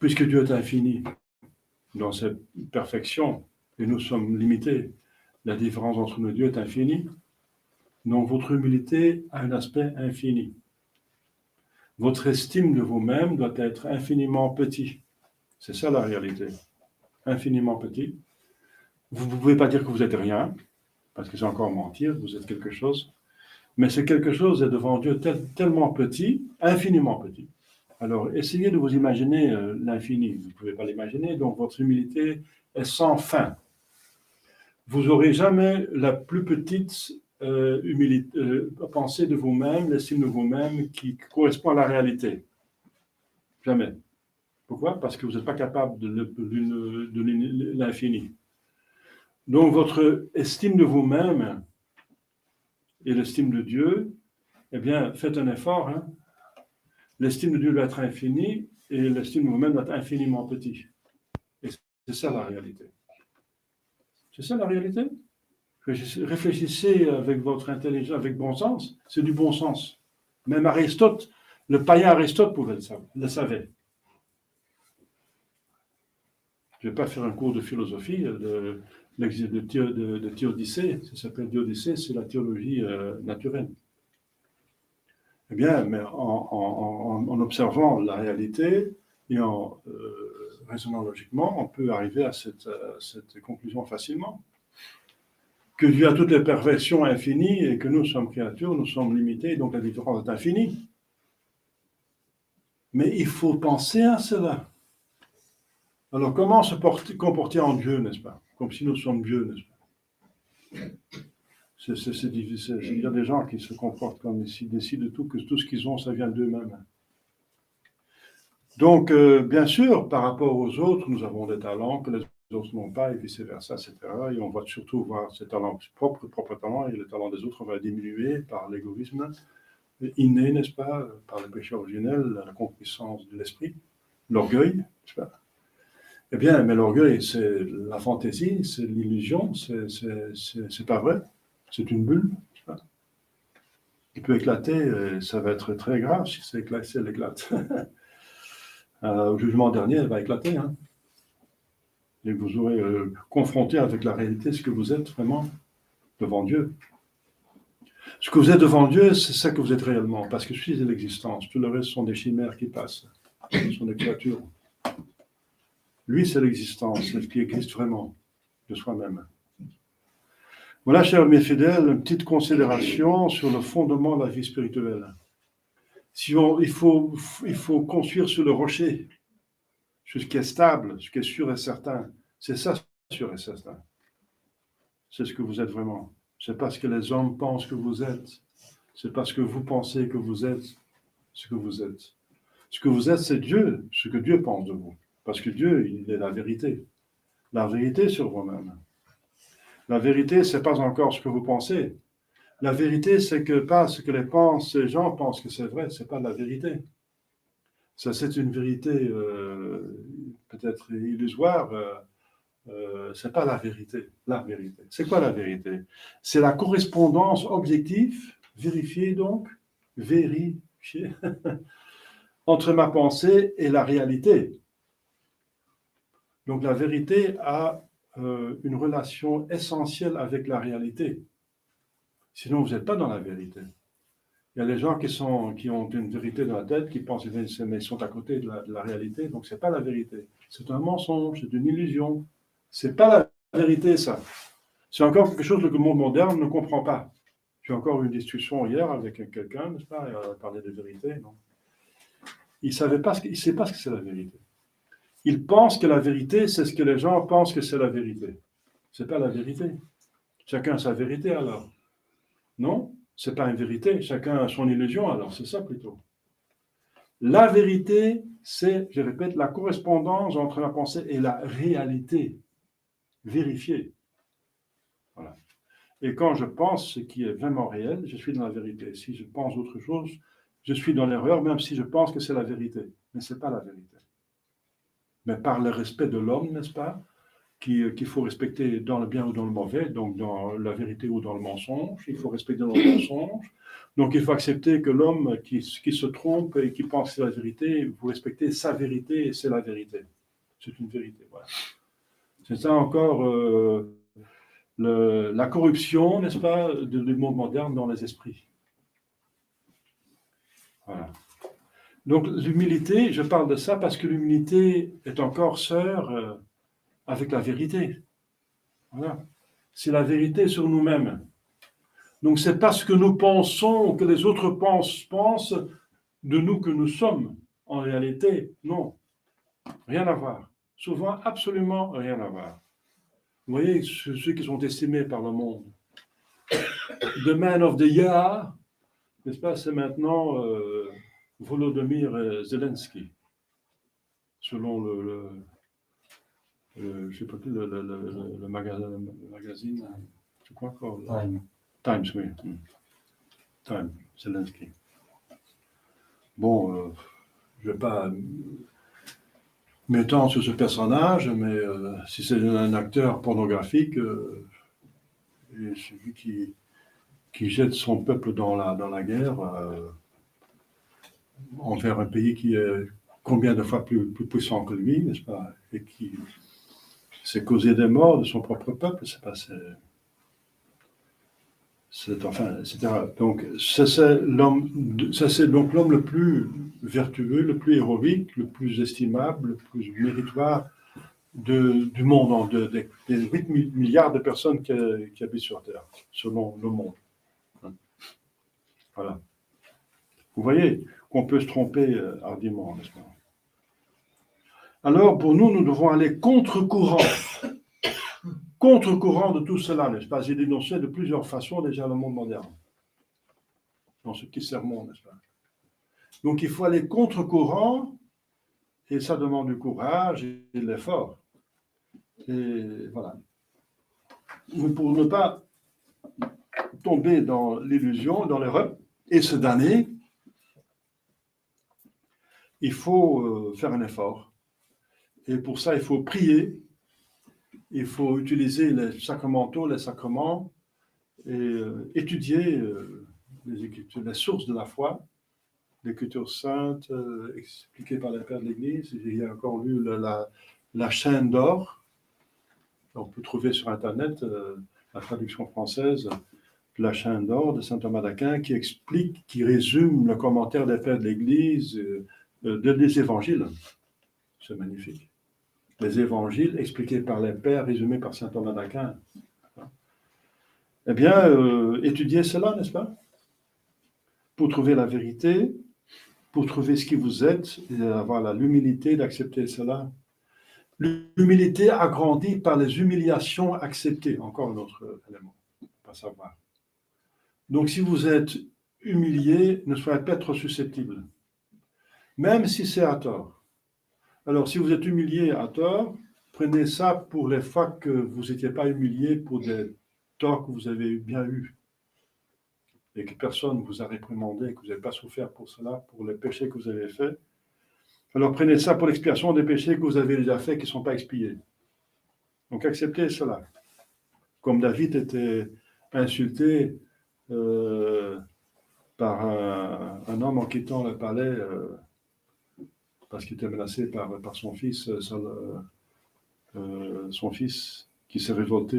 Puisque Dieu est infini dans sa perfection, et nous sommes limités, la différence entre nous et Dieu est infinie, donc votre humilité a un aspect infini. Votre estime de vous-même doit être infiniment petit. C'est ça la réalité. Infiniment petit. Vous ne pouvez pas dire que vous êtes rien, parce que c'est encore mentir, vous êtes quelque chose. Mais c'est quelque chose est devant Dieu tellement petit, infiniment petit. Alors, essayez de vous imaginer l'infini. Vous ne pouvez pas l'imaginer, donc votre humilité est sans fin. Vous n'aurez jamais la plus petite pensée de vous-même, l'estime de vous-même qui correspond à la réalité. Jamais. Pourquoi? Parce que vous n'êtes pas capable de l'infini. Donc, votre estime de vous-même et l'estime de Dieu, eh bien, faites un effort. Hein. L'estime de Dieu doit être infinie et l'estime de vous-même doit être infiniment petit. Et c'est ça la réalité. C'est ça la réalité. Réfléchissez avec votre intelligence, avec bon sens. C'est du bon sens. Même Aristote, le païen Aristote le savait. Je ne vais pas faire un cours de philosophie de Théodicée. Ça s'appelle Théodicée, c'est la théologie naturelle. Eh bien, mais en observant la réalité et en raisonnant logiquement, on peut arriver à cette conclusion facilement. Que Dieu a toutes les perfections infinies et que nous sommes créatures, nous sommes limités, donc la différence est infinie. Mais il faut penser à cela. Alors, comment se comporter en Dieu, n'est-ce pas? Comme si nous sommes Dieu, n'est-ce pas? C'est difficile. Il y a des gens qui se comportent comme s'ils décident de tout, que tout ce qu'ils ont, ça vient d'eux-mêmes. Donc, bien sûr, par rapport aux autres, nous avons des talents que les autres n'ont pas, et vice-versa, etc. Et on va surtout voir ces talents propres talents, et les talents des autres, on va diminuer par l'égoïsme inné, n'est-ce pas? Par le péché originel, la concupiscence de l'esprit, l'orgueil, n'est-ce pas? Eh bien, mais l'orgueil, c'est la fantaisie, c'est l'illusion, c'est pas vrai, c'est une bulle, je sais pas. Il peut éclater, ça va être très grave si elle éclate. Au jugement dernier, elle va éclater, hein. Et vous aurez confronté avec la réalité ce que vous êtes vraiment devant Dieu. Ce que vous êtes devant Dieu, c'est ça que vous êtes réellement, parce que je suis de l'existence. Tout le reste sont des chimères qui passent, ce sont des créatures. Lui, c'est l'existence, c'est ce qui existe vraiment de soi-même. Voilà, chers mes fidèles, une petite considération sur le fondement de la vie spirituelle. Il faut construire sur le rocher, sur ce qui est stable, ce qui est sûr et certain. C'est ça, sûr et certain. C'est ce que vous êtes vraiment. C'est pas ce que les hommes pensent que vous êtes. C'est pas ce que vous pensez que vous êtes, ce que vous êtes. Ce que vous êtes, c'est Dieu, ce que Dieu pense de vous. Parce que Dieu, il est la vérité. La vérité sur vous-même. La vérité, c'est pas encore ce que vous pensez. La vérité, c'est que pas ce que les gens pensent que c'est vrai, c'est pas la vérité. Ça, c'est une vérité peut-être illusoire. C'est pas la vérité. La vérité. C'est quoi la vérité? C'est la correspondance objective, vérifiée donc, vérifiée, entre ma pensée et la réalité. Donc la vérité a une relation essentielle avec la réalité. Sinon, vous n'êtes pas dans la vérité. Il y a des gens qui ont une vérité dans la tête, qui pensent mais ils sont à côté de la réalité, donc ce n'est pas la vérité. C'est un mensonge, c'est une illusion. Ce n'est pas la vérité, ça. C'est encore quelque chose que le monde moderne ne comprend pas. J'ai encore eu une discussion hier avec quelqu'un, n'est-ce pas, et on a parlé de vérité. Non, il ne sait pas ce que c'est la vérité. Il pense que la vérité, c'est ce que les gens pensent que c'est la vérité. Ce n'est pas la vérité. Chacun a sa vérité alors. Non, ce n'est pas une vérité. Chacun a son illusion alors, c'est ça plutôt. La vérité, c'est, je répète, la correspondance entre la pensée et la réalité. Vérifiée. Voilà. Et quand je pense ce qui est vraiment réel, je suis dans la vérité. Si je pense autre chose, je suis dans l'erreur, même si je pense que c'est la vérité. Mais ce n'est pas la vérité. Mais par le respect de l'homme, n'est-ce pas, qu'il faut respecter dans le bien ou dans le mauvais, donc dans la vérité ou dans le mensonge, il faut respecter dans le mensonge. Donc il faut accepter que l'homme qui se trompe et qui pense que c'est la vérité, vous respectez sa vérité et c'est la vérité. C'est une vérité, voilà. C'est ça encore la corruption, n'est-ce pas, du monde moderne dans les esprits. Voilà. Donc l'humilité, je parle de ça parce que l'humilité est encore sœur avec la vérité. Voilà. C'est la vérité sur nous-mêmes. Donc c'est pas ce que nous pensons, que les autres pensent de nous que nous sommes. En réalité, non. Rien à voir. Souvent, absolument rien à voir. Vous voyez, ceux qui sont estimés par le monde. The Man of the Year, n'est-ce pas, c'est maintenant Volodymyr Zelensky. selon je sais pas plus, le magazine, c'est quoi encore? Times, oui. Time, Zelensky. Bon, je ne vais pas m'étendre sur ce personnage, mais si c'est un acteur pornographique, et celui qui jette son peuple dans la guerre envers un pays qui est combien de fois plus puissant que lui, n'est-ce pas, et qui s'est causé des morts de son propre peuple, enfin, etc. Donc, ça c'est donc l'homme le plus vertueux, le plus héroïque, le plus estimable, le plus méritoire du monde, des 8 milliards de personnes qui habitent sur Terre, selon le monde. Voilà. Vous voyez qu'on peut se tromper hardiment, n'est-ce pas? Alors, pour nous, nous devons aller contre-courant de tout cela, n'est-ce pas? J'ai dénoncé de plusieurs façons déjà le monde moderne, dans ce petit sermon, n'est-ce pas? Donc, il faut aller contre-courant, et ça demande du courage et de l'effort. Et voilà. Pour ne pas tomber dans l'illusion, dans l'erreur, et se damner, il faut faire un effort. Et pour ça, il faut prier, il faut utiliser les sacramentaux, les sacrements, et étudier les Écritures, les sources de la foi, l'Écriture sainte, expliquée par les pères de l'Église. Il y a encore lu la chaîne d'or. On peut trouver sur Internet la traduction française de la chaîne d'or de saint Thomas d'Aquin qui explique, qui résume le commentaire des pères de l'Église des évangiles. C'est magnifique. Les évangiles expliqués par les pères, résumés par saint Thomas d'Aquin. Eh bien, étudiez cela, n'est-ce pas? Pour trouver la vérité, pour trouver ce qui vous êtes, et avoir l'humilité d'accepter cela. L'humilité agrandie par les humiliations acceptées. Encore un autre élément, pas savoir. Donc, si vous êtes humilié, ne soyez pas trop susceptible, même si c'est à tort. Alors, si vous êtes humilié à tort, prenez ça pour les fois que vous n'étiez pas humilié pour des torts que vous avez bien eus et que personne ne vous a réprimandé, que vous n'avez pas souffert pour cela, pour les péchés que vous avez faits. Alors, prenez ça pour l'expiation des péchés que vous avez déjà faits qui ne sont pas expiés. Donc, acceptez cela. Comme David était insulté par un homme en quittant le palais parce qu'il était menacé par son fils, son fils qui s'est révolté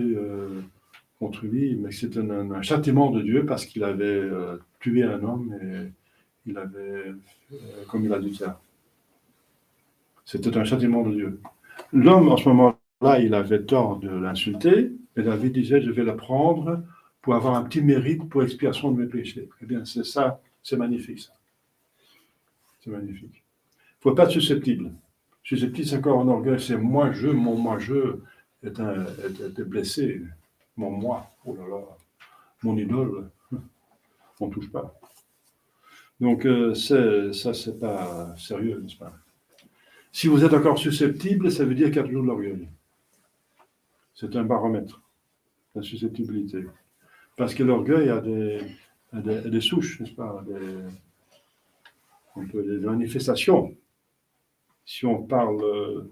contre lui, mais c'était un châtiment de Dieu parce qu'il avait tué un homme et il avait commis l'adultère. C'était un châtiment de Dieu. L'homme, en ce moment-là, il avait tort de l'insulter, et David disait, je vais le prendre pour avoir un petit mérite pour expiation de mes péchés. Eh bien, c'est ça, c'est magnifique, ça. C'est magnifique. Il ne faut pas être susceptible. Susceptible, c'est encore un orgueil, c'est moi-je, mon moi-je est blessé. Mon moi, oh là là, mon idole, on ne touche pas. Donc, ça, c'est pas sérieux, n'est-ce pas? Si vous êtes encore susceptible, ça veut dire qu'il y a toujours de l'orgueil. C'est un baromètre, la susceptibilité. Parce que l'orgueil a des souches, n'est-ce pas, des manifestations. Si on parle,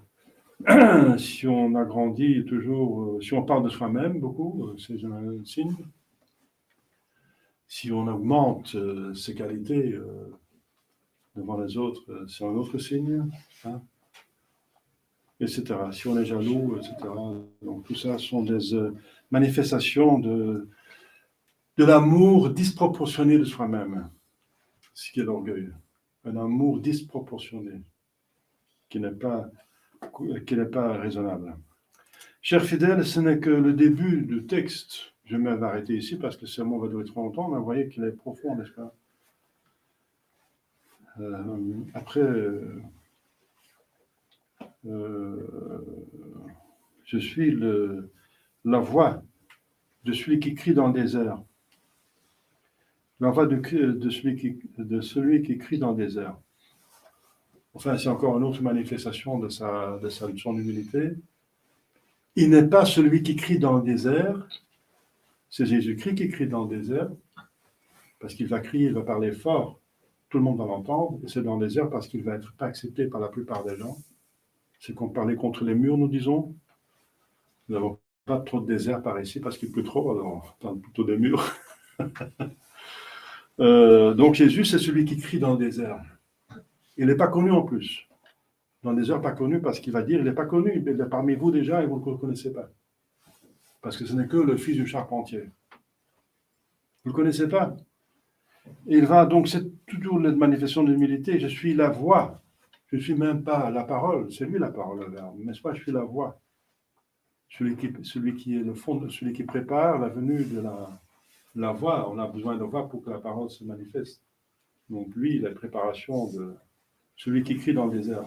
si on agrandit toujours, si on parle de soi-même beaucoup, c'est un signe. Si on augmente ses qualités devant les autres, c'est un autre signe, hein, etc. Si on est jaloux, etc. Donc tout ça sont des manifestations de l'amour disproportionné de soi-même, ce qui est l'orgueil. Un amour disproportionné, qui n'est pas raisonnable. Chers fidèles, ce n'est que le début du texte. Je vais m'arrêter ici parce que le sermon va durer trop longtemps, mais vous voyez qu'il est profond, n'est-ce pas? Après, je suis la voix de celui qui crie dans le désert. La voix de celui qui crie dans le désert. enfin c'est encore une autre manifestation de son humilité. Il n'est pas celui qui crie dans le désert, c'est Jésus-Christ qui crie dans le désert, parce qu'il va crier, il va parler fort, tout le monde va l'entendre, et c'est dans le désert parce qu'il ne va être pas accepté par la plupart des gens. C'est qu'on parlait contre les murs, nous disons. Nous n'avons pas trop de désert par ici parce qu'il pleut trop, alors on parle plutôt des murs. Donc Jésus, c'est celui qui crie dans le désert. Il n'est pas connu en plus. Dans le désert, pas connu parce qu'il va dire, il n'est pas connu, il est parmi vous déjà et vous ne le connaissez pas. Parce que ce n'est que le fils du charpentier. Vous ne le connaissez pas. Et il va, donc c'est toujours la manifestation d'humilité. Je suis la voix. Je ne suis même pas la parole. C'est lui la parole, le verbe. N'est-ce pas? Je suis la voix. Celui qui est le fond, celui qui prépare la venue de la voix. On a besoin de voix pour que la parole se manifeste. Donc lui, la préparation de celui qui crie dans le désert.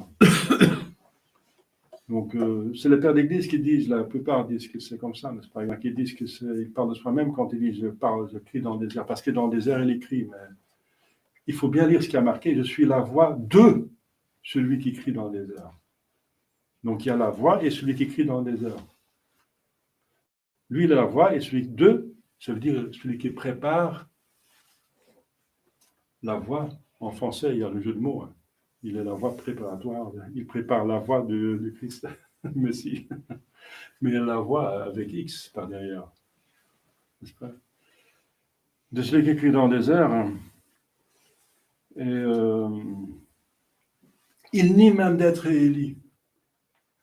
Donc c'est les pères d'église qui disent, la plupart disent que c'est comme ça, n'est-ce pas? Il y en a qui disent qu'ils parlent de soi-même quand ils disent je crie dans le désert, parce que dans le désert il écrit, mais il faut bien lire ce qui a marqué, je suis la voix de celui qui crie dans le désert. Donc il y a la voix et celui qui crie dans le désert. Lui il est la voix et celui de, ça veut dire celui qui prépare la voix. En français il y a le jeu de mots, hein. Il est la voie préparatoire, il prépare la voie de Christ, Messie. Mais il a la voie avec X par derrière, n'est-ce pas? De celui qui écrit dans le désert, hein. Et il nie même d'être Élie.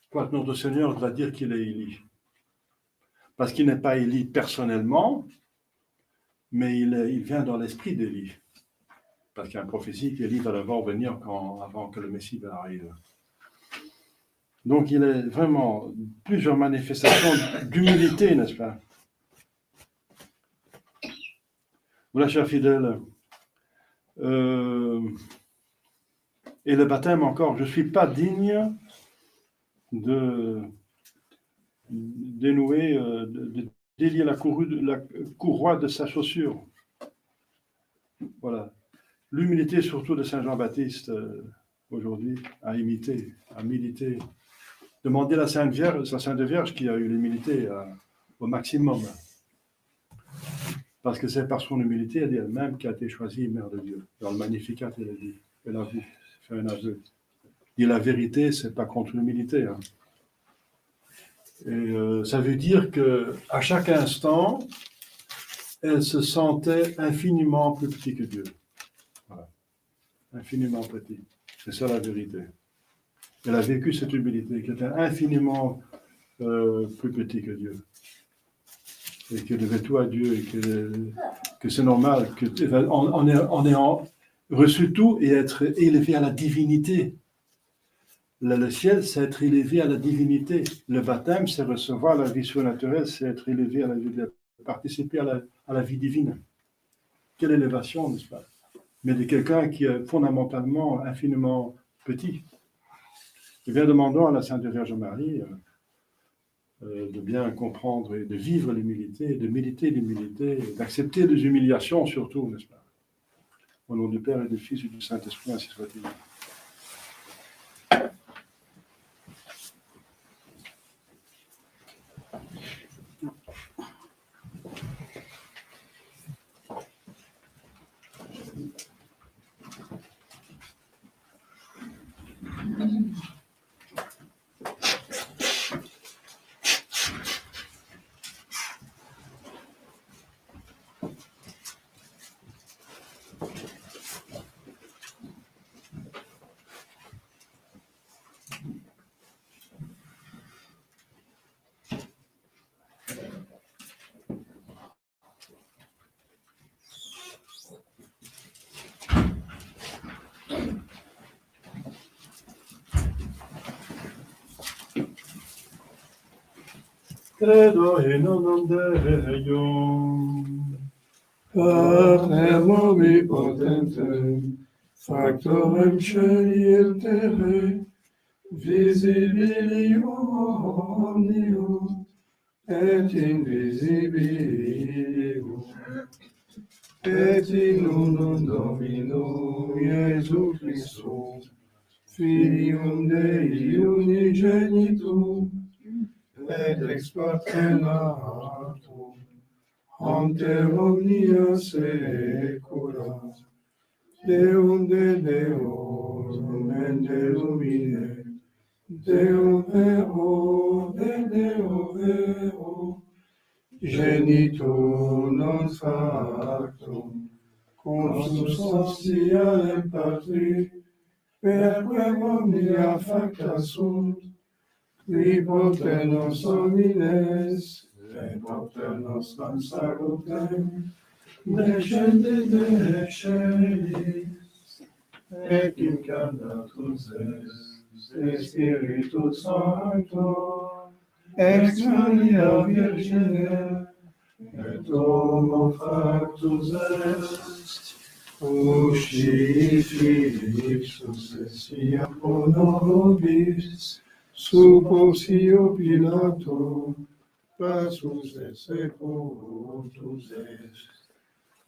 Quoique notre Seigneur va dire qu'il est Élie. Parce qu'il n'est pas Élie personnellement, mais il vient dans l'esprit d'Élie. Parce qu'il y a une prophétie qu'Élie va d'abord venir avant que le Messie arrive. Donc il est vraiment plusieurs manifestations d'humilité, n'est-ce pas? Voilà, chers fidèles. Et le baptême encore, je ne suis pas digne de dénouer, de délier la courroie de sa chaussure. Voilà. L'humilité surtout de Saint Jean-Baptiste aujourd'hui à imiter, à militer. Demandez à la Sainte Vierge qui a eu l'humilité au maximum. Parce que c'est par son humilité, elle dit elle-même, qui a été choisie Mère de Dieu. Dans le Magnificat, elle a dit, elle avoue, fait un aveu. Dit la vérité, c'est pas contre l'humilité. Hein. Et ça veut dire qu'à chaque instant, elle se sentait infiniment plus petit que Dieu. Voilà. Infiniment petit. C'est ça la vérité. Elle a vécu cette humilité, qui était infiniment plus petit que Dieu. Et qu'elle devait tout à Dieu, et que c'est normal, qu'on ait reçu tout et être élevé à la divinité. Le ciel, c'est être élevé à la divinité. Le baptême, c'est recevoir la vie surnaturelle, c'est être élevé à la vie, participer à la vie divine. Quelle élévation, n'est-ce pas? Mais de quelqu'un qui est fondamentalement, infiniment petit. Eh bien, demandons à la Sainte Vierge Marie de bien comprendre et de vivre l'humilité, de méditer l'humilité, d'accepter les humiliations surtout, n'est-ce pas? Au nom du Père et du Fils et du Saint-Esprit, ainsi soit-il. Credo in un Deum, Pater omnipotentem, factorem celi et terrae, visibilium omnium, et invisibilium, et in unum Domino Iesu Christum, Filium Dei unigenitum, et ex paternatum, ante omnia saecula, Deum de Deum, et de lumine, Deum vero, de Deo vero, genitor non factum, consubstantia in patri, perque omnia facta sunt, qui poter nos homines, et poter nostram salutem, descende de celis, et incarnatus est Spiritus Sancto, ex Maria Virgine, et homo factus est, usci Philipsus essia pro nobis, sub Pontio Pilato, passus et sepultus est,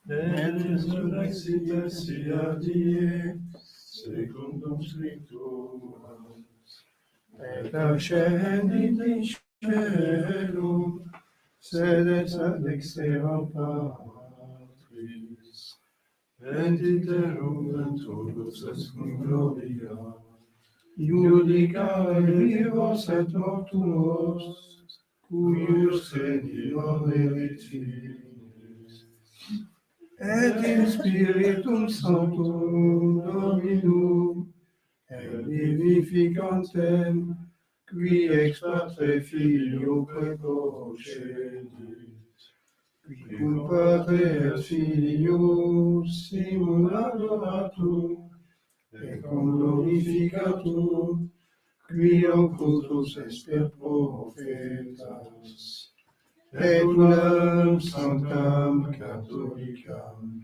et resurrexit essia die, secundum Scripturas, et ascendit in caelum, sedes ad exteram Patris, et iterum venturus est cum gloria, judicare vivos et mortuos, cuius senior erit finis, et in Spiritum Sanctum Dominum, et vivificantem, qui ex Patre Filio preprocedit, qui cum Patre et Filio simul adoratum, et cum glorificatum, qui occultus est per prophetas, et unam sanctam catholicam,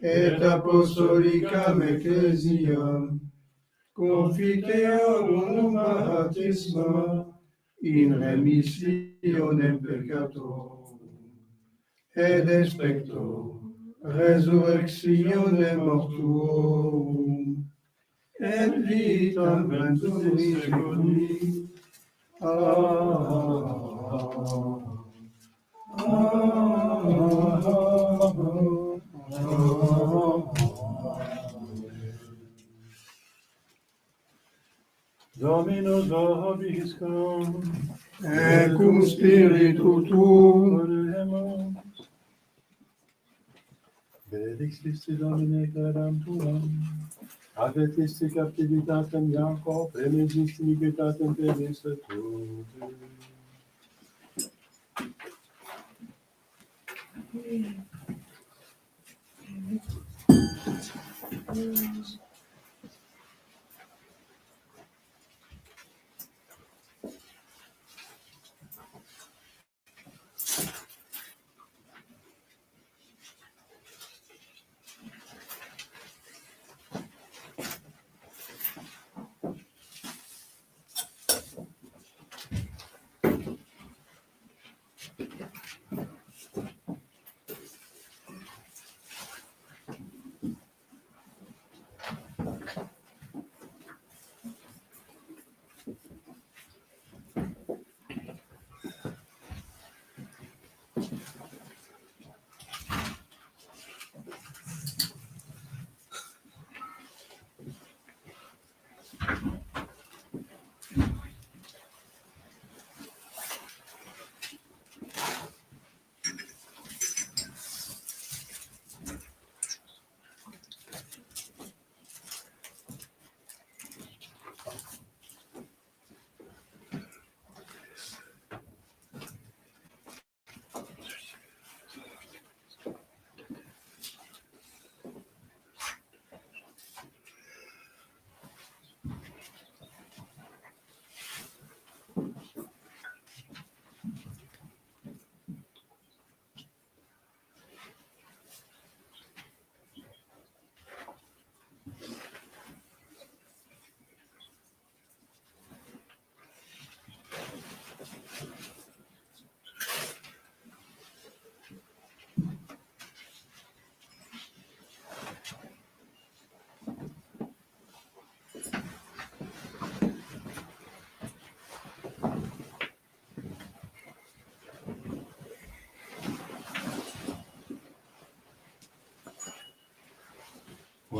et apostolicam ecclesiam, confiteam unum baptisma, in remissionem peccatorum, et expecto resurrectionem mortuorum, et vitam venturi seculi. Dominus vobiscum, Et cum spiritu tuum, oremus. Benedictis Domine caram tuam, advertisti captivitatem Jacob, et mesis iniquitatem perisse tuum.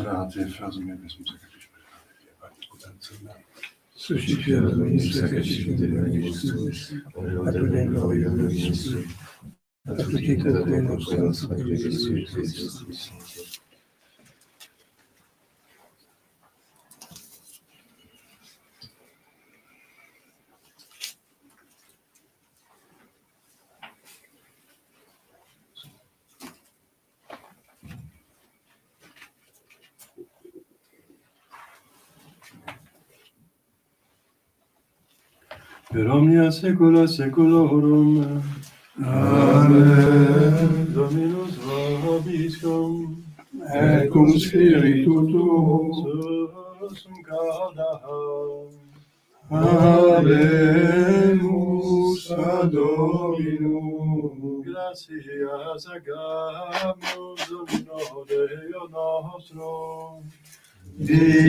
Relativ, rozumiem, jest muzyka gdzieś potencjalna. Suscitiamo sacrificio di Gesù, a tu del gloria di Gesù, a tutti che credono nella sua Gesù Cristo. Per omnia saecula saeculorum. Amen. Dominus vobiscum. Et cum spiritu tuo. Sursum cauda. Habemus ad Dominum. Gratias agamus Domino Deo nostro. Dignum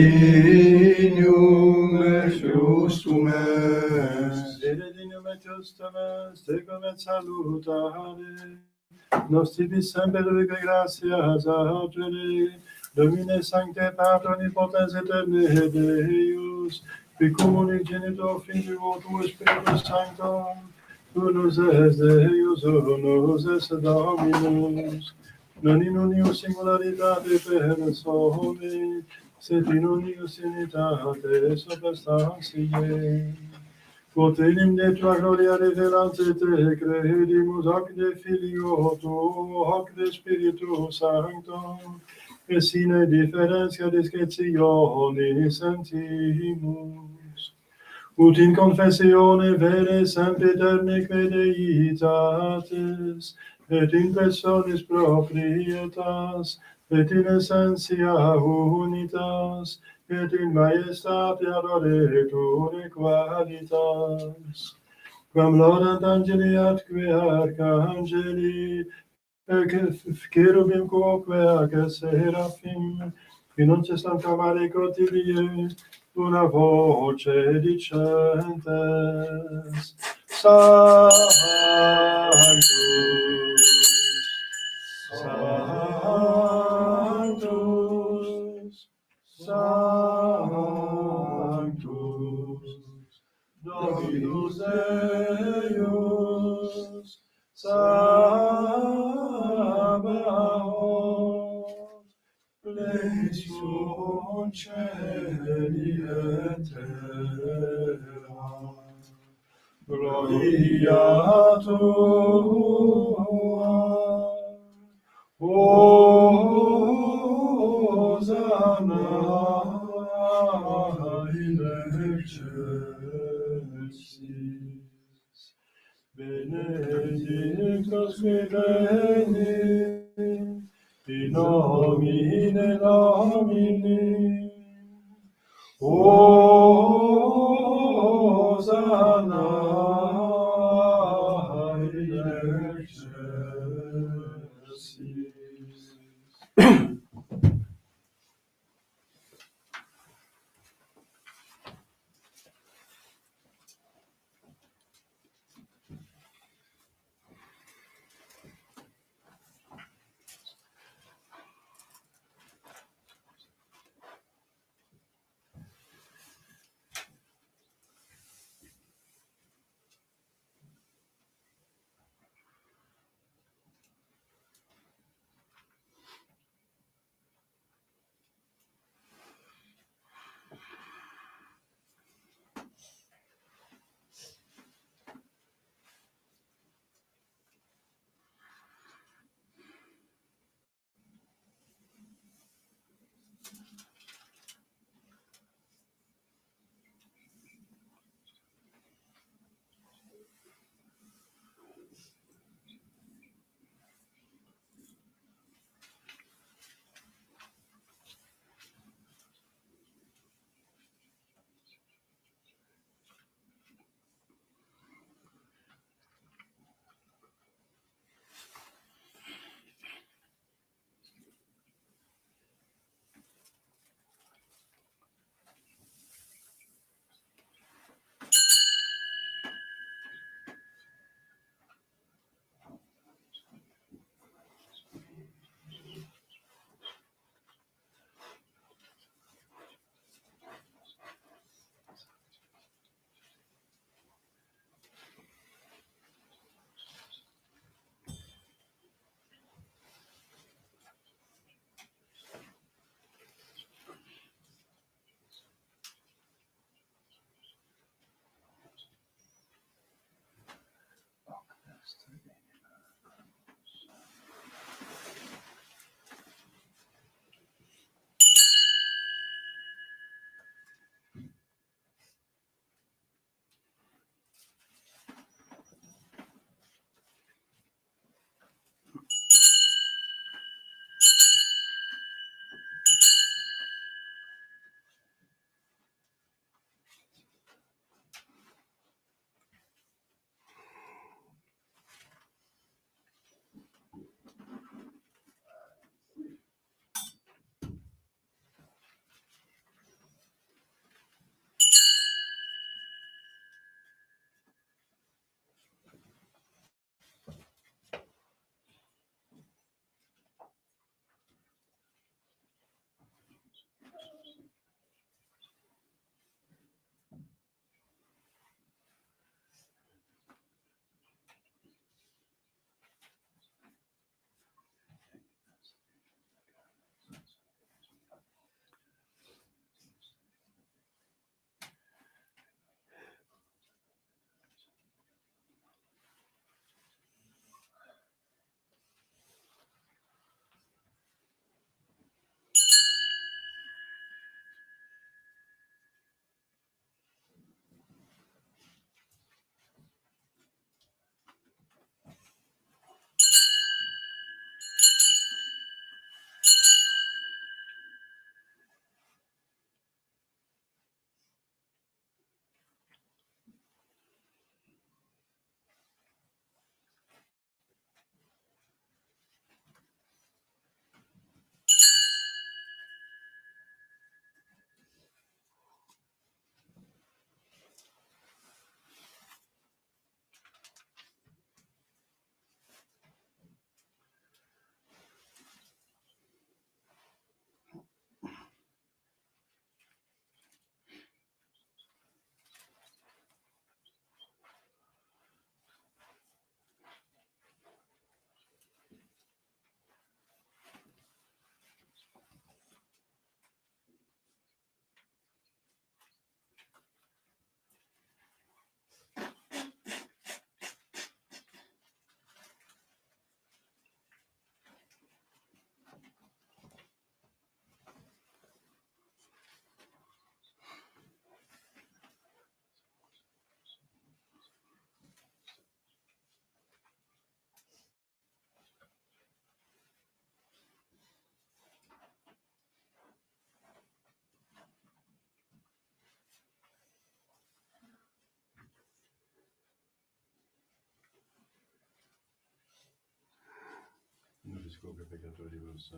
et justum est. Dignum et justum est, tecum et salutare. Nos tibi semper vive gratias augere. Domine sancte Patri omnipotens aeterne Deus, qui comuni genitor Filio tuo Spiritus Sancto, unus est Deus, unus est Dominus, non in unio singularitate personae, sed in unio unitate substantiae. Quod enim de tua gloria revelante te credimus, hoc de Filio tuo, hoc de Spiritu Sancto, et sine differentia discretione sentimus. Ut in confessione vere sempiterne credeitates, et in personis proprietas, et in essentia unitas, et in majestate adoretur qualitas. Quam laudant angeli atque arcangeli, cherubim quoque ac seraphim, qui non cessant amare cotilie, una voce dicentes, Sanctus, Sanctus, Sanctus, Dominus Deus, Sabaoth, Lectium Celi et Terra, Gloria Tua, Hosanna in excelsis, Benedictus qui venit, in nomine Domini, Hosanna in excelsis. nobisco che peccatoribus.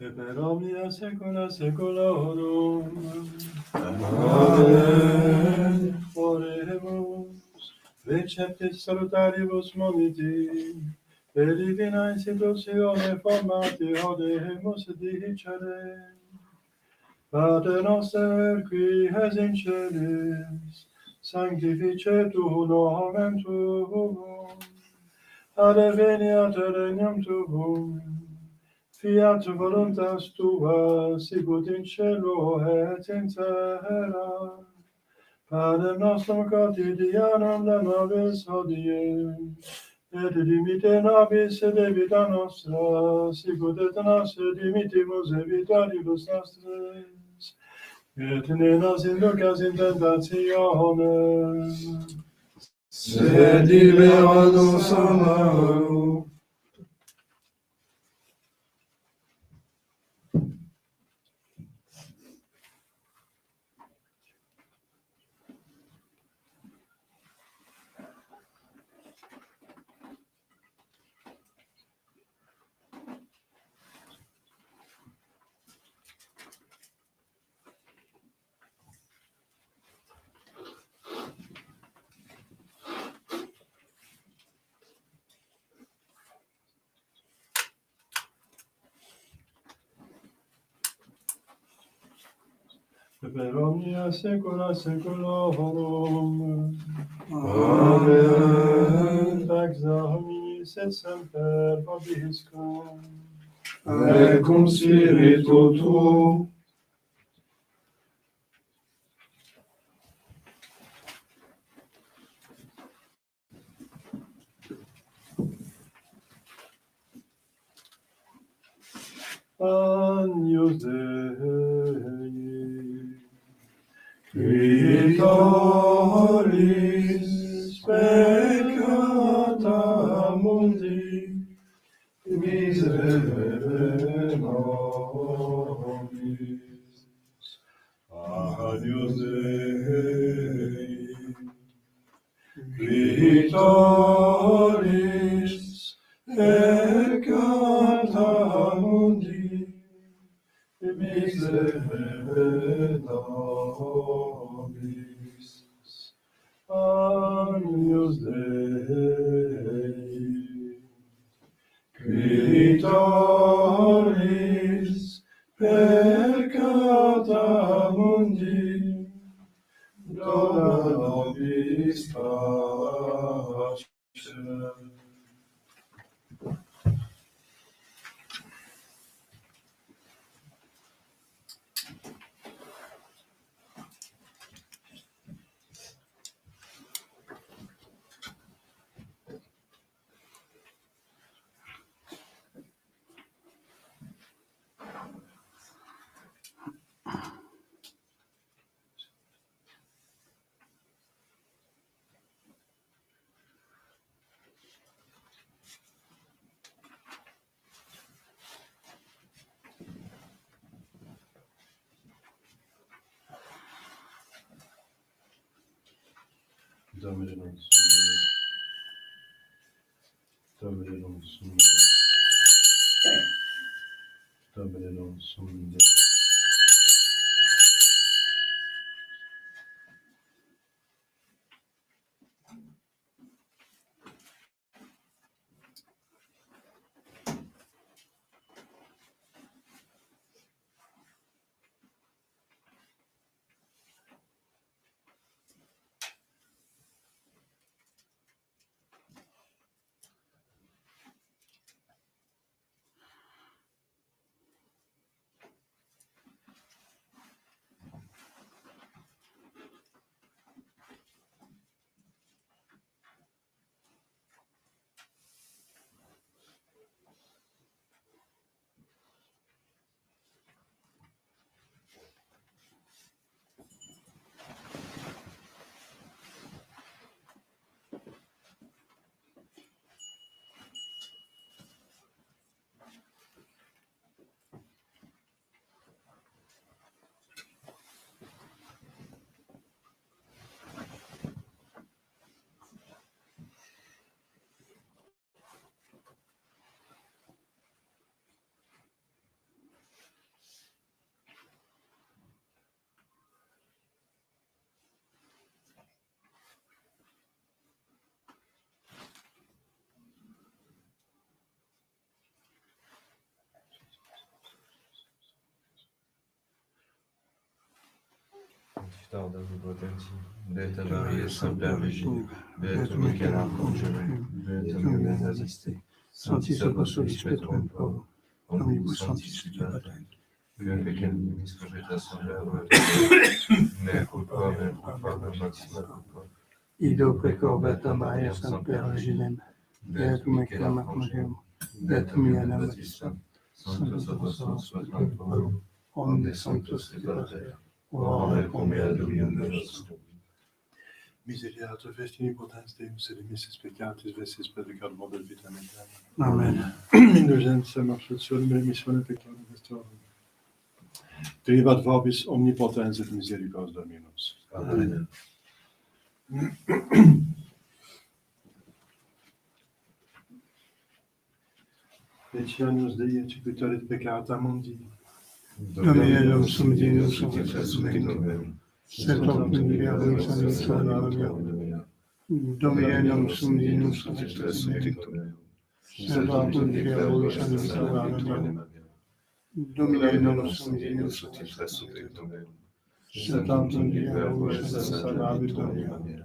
Et per omnia saecula saeculorum. Amen. Oremus. Receptis salutaribus moniti. Per divina institutione formati odemus dicere. Pater noster, qui es in celis, sanctificetur nomen tuum. Adveniat regnum tuum. Fiat voluntas tua, sicut in cielo et in terra. Panem nostrum quotidianum da nobis hodie, et dimite nobis debita nostra, sicut et nos dimitimus debitoribus nostris. Et ne nos inducas in tentationem, sed libera nos a malo. et per omnia saecula saeculorum. Amen. Pax hominis et semper vobiscum. Et cum spiritu tuo. Agnus Dei, Qui tollis peccata mundi, miserere nobis. Agnus Dei, qui tollis peccata mundi, miserere nobis. Agnus Dei, Qui tollis peccata mundi, dona nobis pacem. Domine non sumere, Domine non sumere, Domine non sumere. Stare omnipotentie, Beata Maria, Sancta Vergine, Beatum Michael Arcangelo, Beatum Ioannis Assiste, Sanctis Apostolis Petrum Paulo, Omnibus Sanctis Pater, que peccem nobis profitas sombra, mea culpa, maxima culpa. Ido precor Beata Maria, Sancta Virginem, Beatum Michael Arcangelo, Beatum Ioannis Assiste, Sanctus Apostolos Petrum Paulo, Omnes Sanctus et Pater, ora et pro mea Domino nostrum. Misericorde vestini potens Deus et missis peccatis vestis predicatum del vitam aeterna. Amen. Indulgentiam absolutionem remissione peccatum vestrorum. Derivat vobis omnipotens et misericordias Dominus. Amen. Etianus Dei executorit peccata mundi. Domine nostrum Deus Ut in sed hoc nihil salus anima mea. Domine nostrum Deus in sed hoc nihil salus anima mea. Domine nostrum Deus in sed hoc nihil salus anima mea.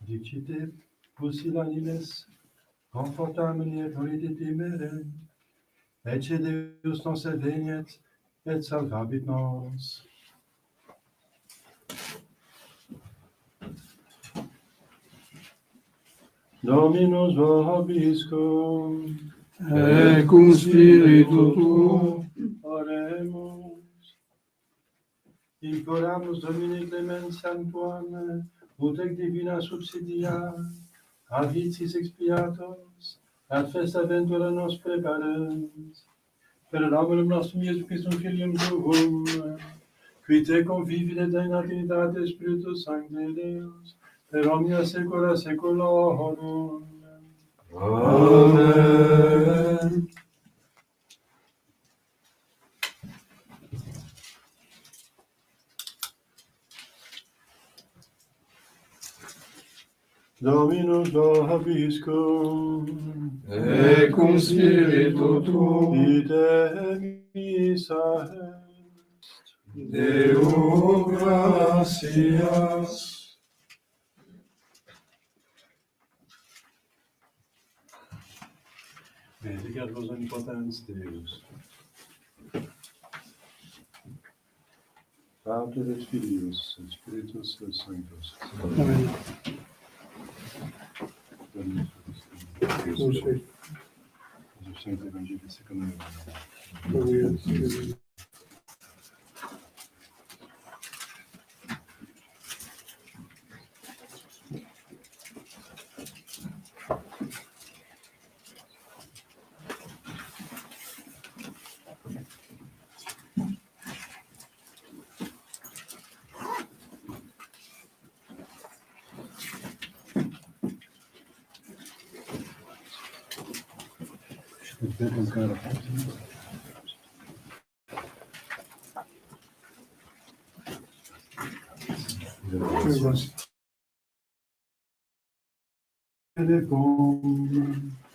Dicite pusillaniles, confortamini et volite timere, ecce Deus nos veniet, et salvabit nos. Dominus vobiscum, Et cum spiritu tuo, oremus. Imploramus Domine clementiam tuam, ut ec divina subsidia, Avitis expiatos, ad festa ventura nos prepares, per nomen nostrum Iesu Christum Filium Tuum, qui te convivit et in Trinitate Spiritus Sancte Deus, per omnia saecula saeculorum. Amen. Dominus vobiscum, et cum spiritu tuo, ite missa est. Deo gratias. Benedicat vos omnipotens Deus, Pater et Filius et Spiritus Sanctus. Amen. Jésus Saint Évangile, c'est comme nous.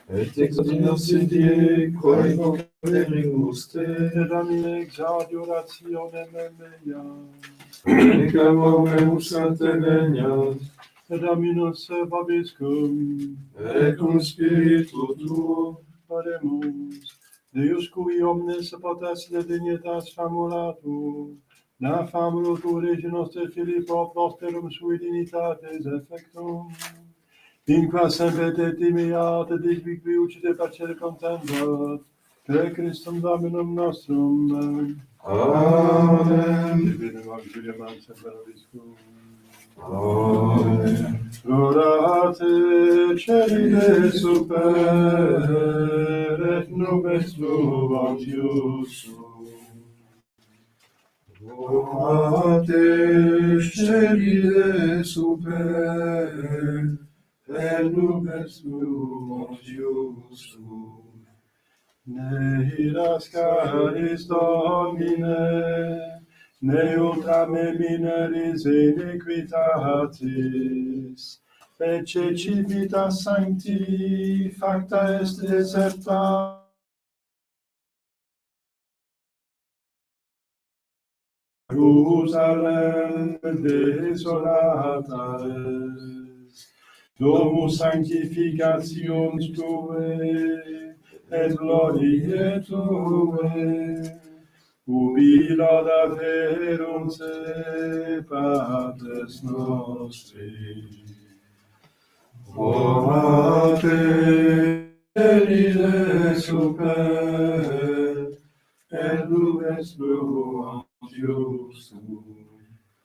Et examinatio quae verigus te, Et Domine exaudurationem mea, et meus anteveniat, et Dominus vobiscum, et cum spiritu tuo, Oremus, Deus cui omnes potestas et dignitas famulatur, da famulo tu regi nostre Filippo prosperum sui dignitates effectum, in qua semper te timiat et disviqui ucide pacere contentat, per Christum Dominum nostrum. Amen. Divinem auxilium semper vobiscum. Amen. Rorate celi super, et nubes fluvantius. Orate scellide super, et nubes fluvantius. Ne iras caris Domine, ne ultra me mineris iniquitatis, ecce civitas sancti facta est deserta. Jerusalem desolata est, domus sanctificationis Tuae, et gloriae Tuae, ubi laudaverunt te Patres nostri. Orate scellide super, et nubes fluvantius.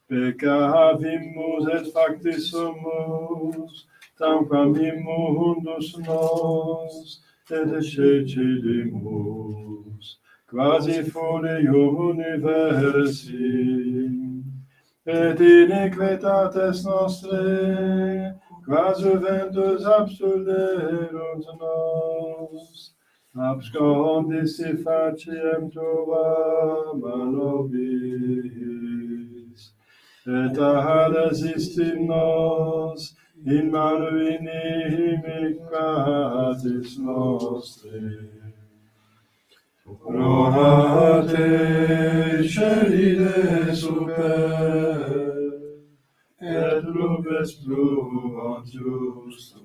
Peccavimus et factis sumus, tamquam immundus nos, et cedimus, quasi folio universi, et iniquitates nostre, quasi ventus abstulerunt nos, abscondis si faciem tua manobis, et adesistim nos in manu iniquitatis nostre. Orate scellide super, et nubes fluvantius.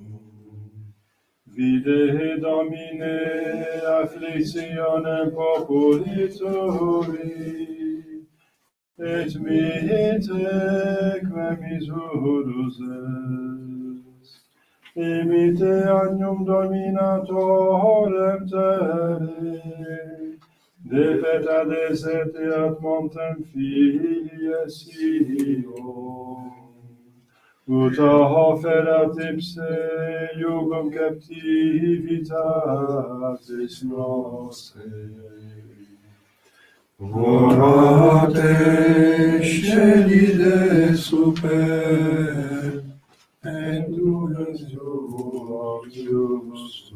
Vide Domine afflictionem populi tui, et mite quem isurus est. Imite agnum dominatorem terre, de peta desetiat montem filie Sion. ut oferat ipse iugum captivitatis nostre. Orate scelide super, et dues Glorious.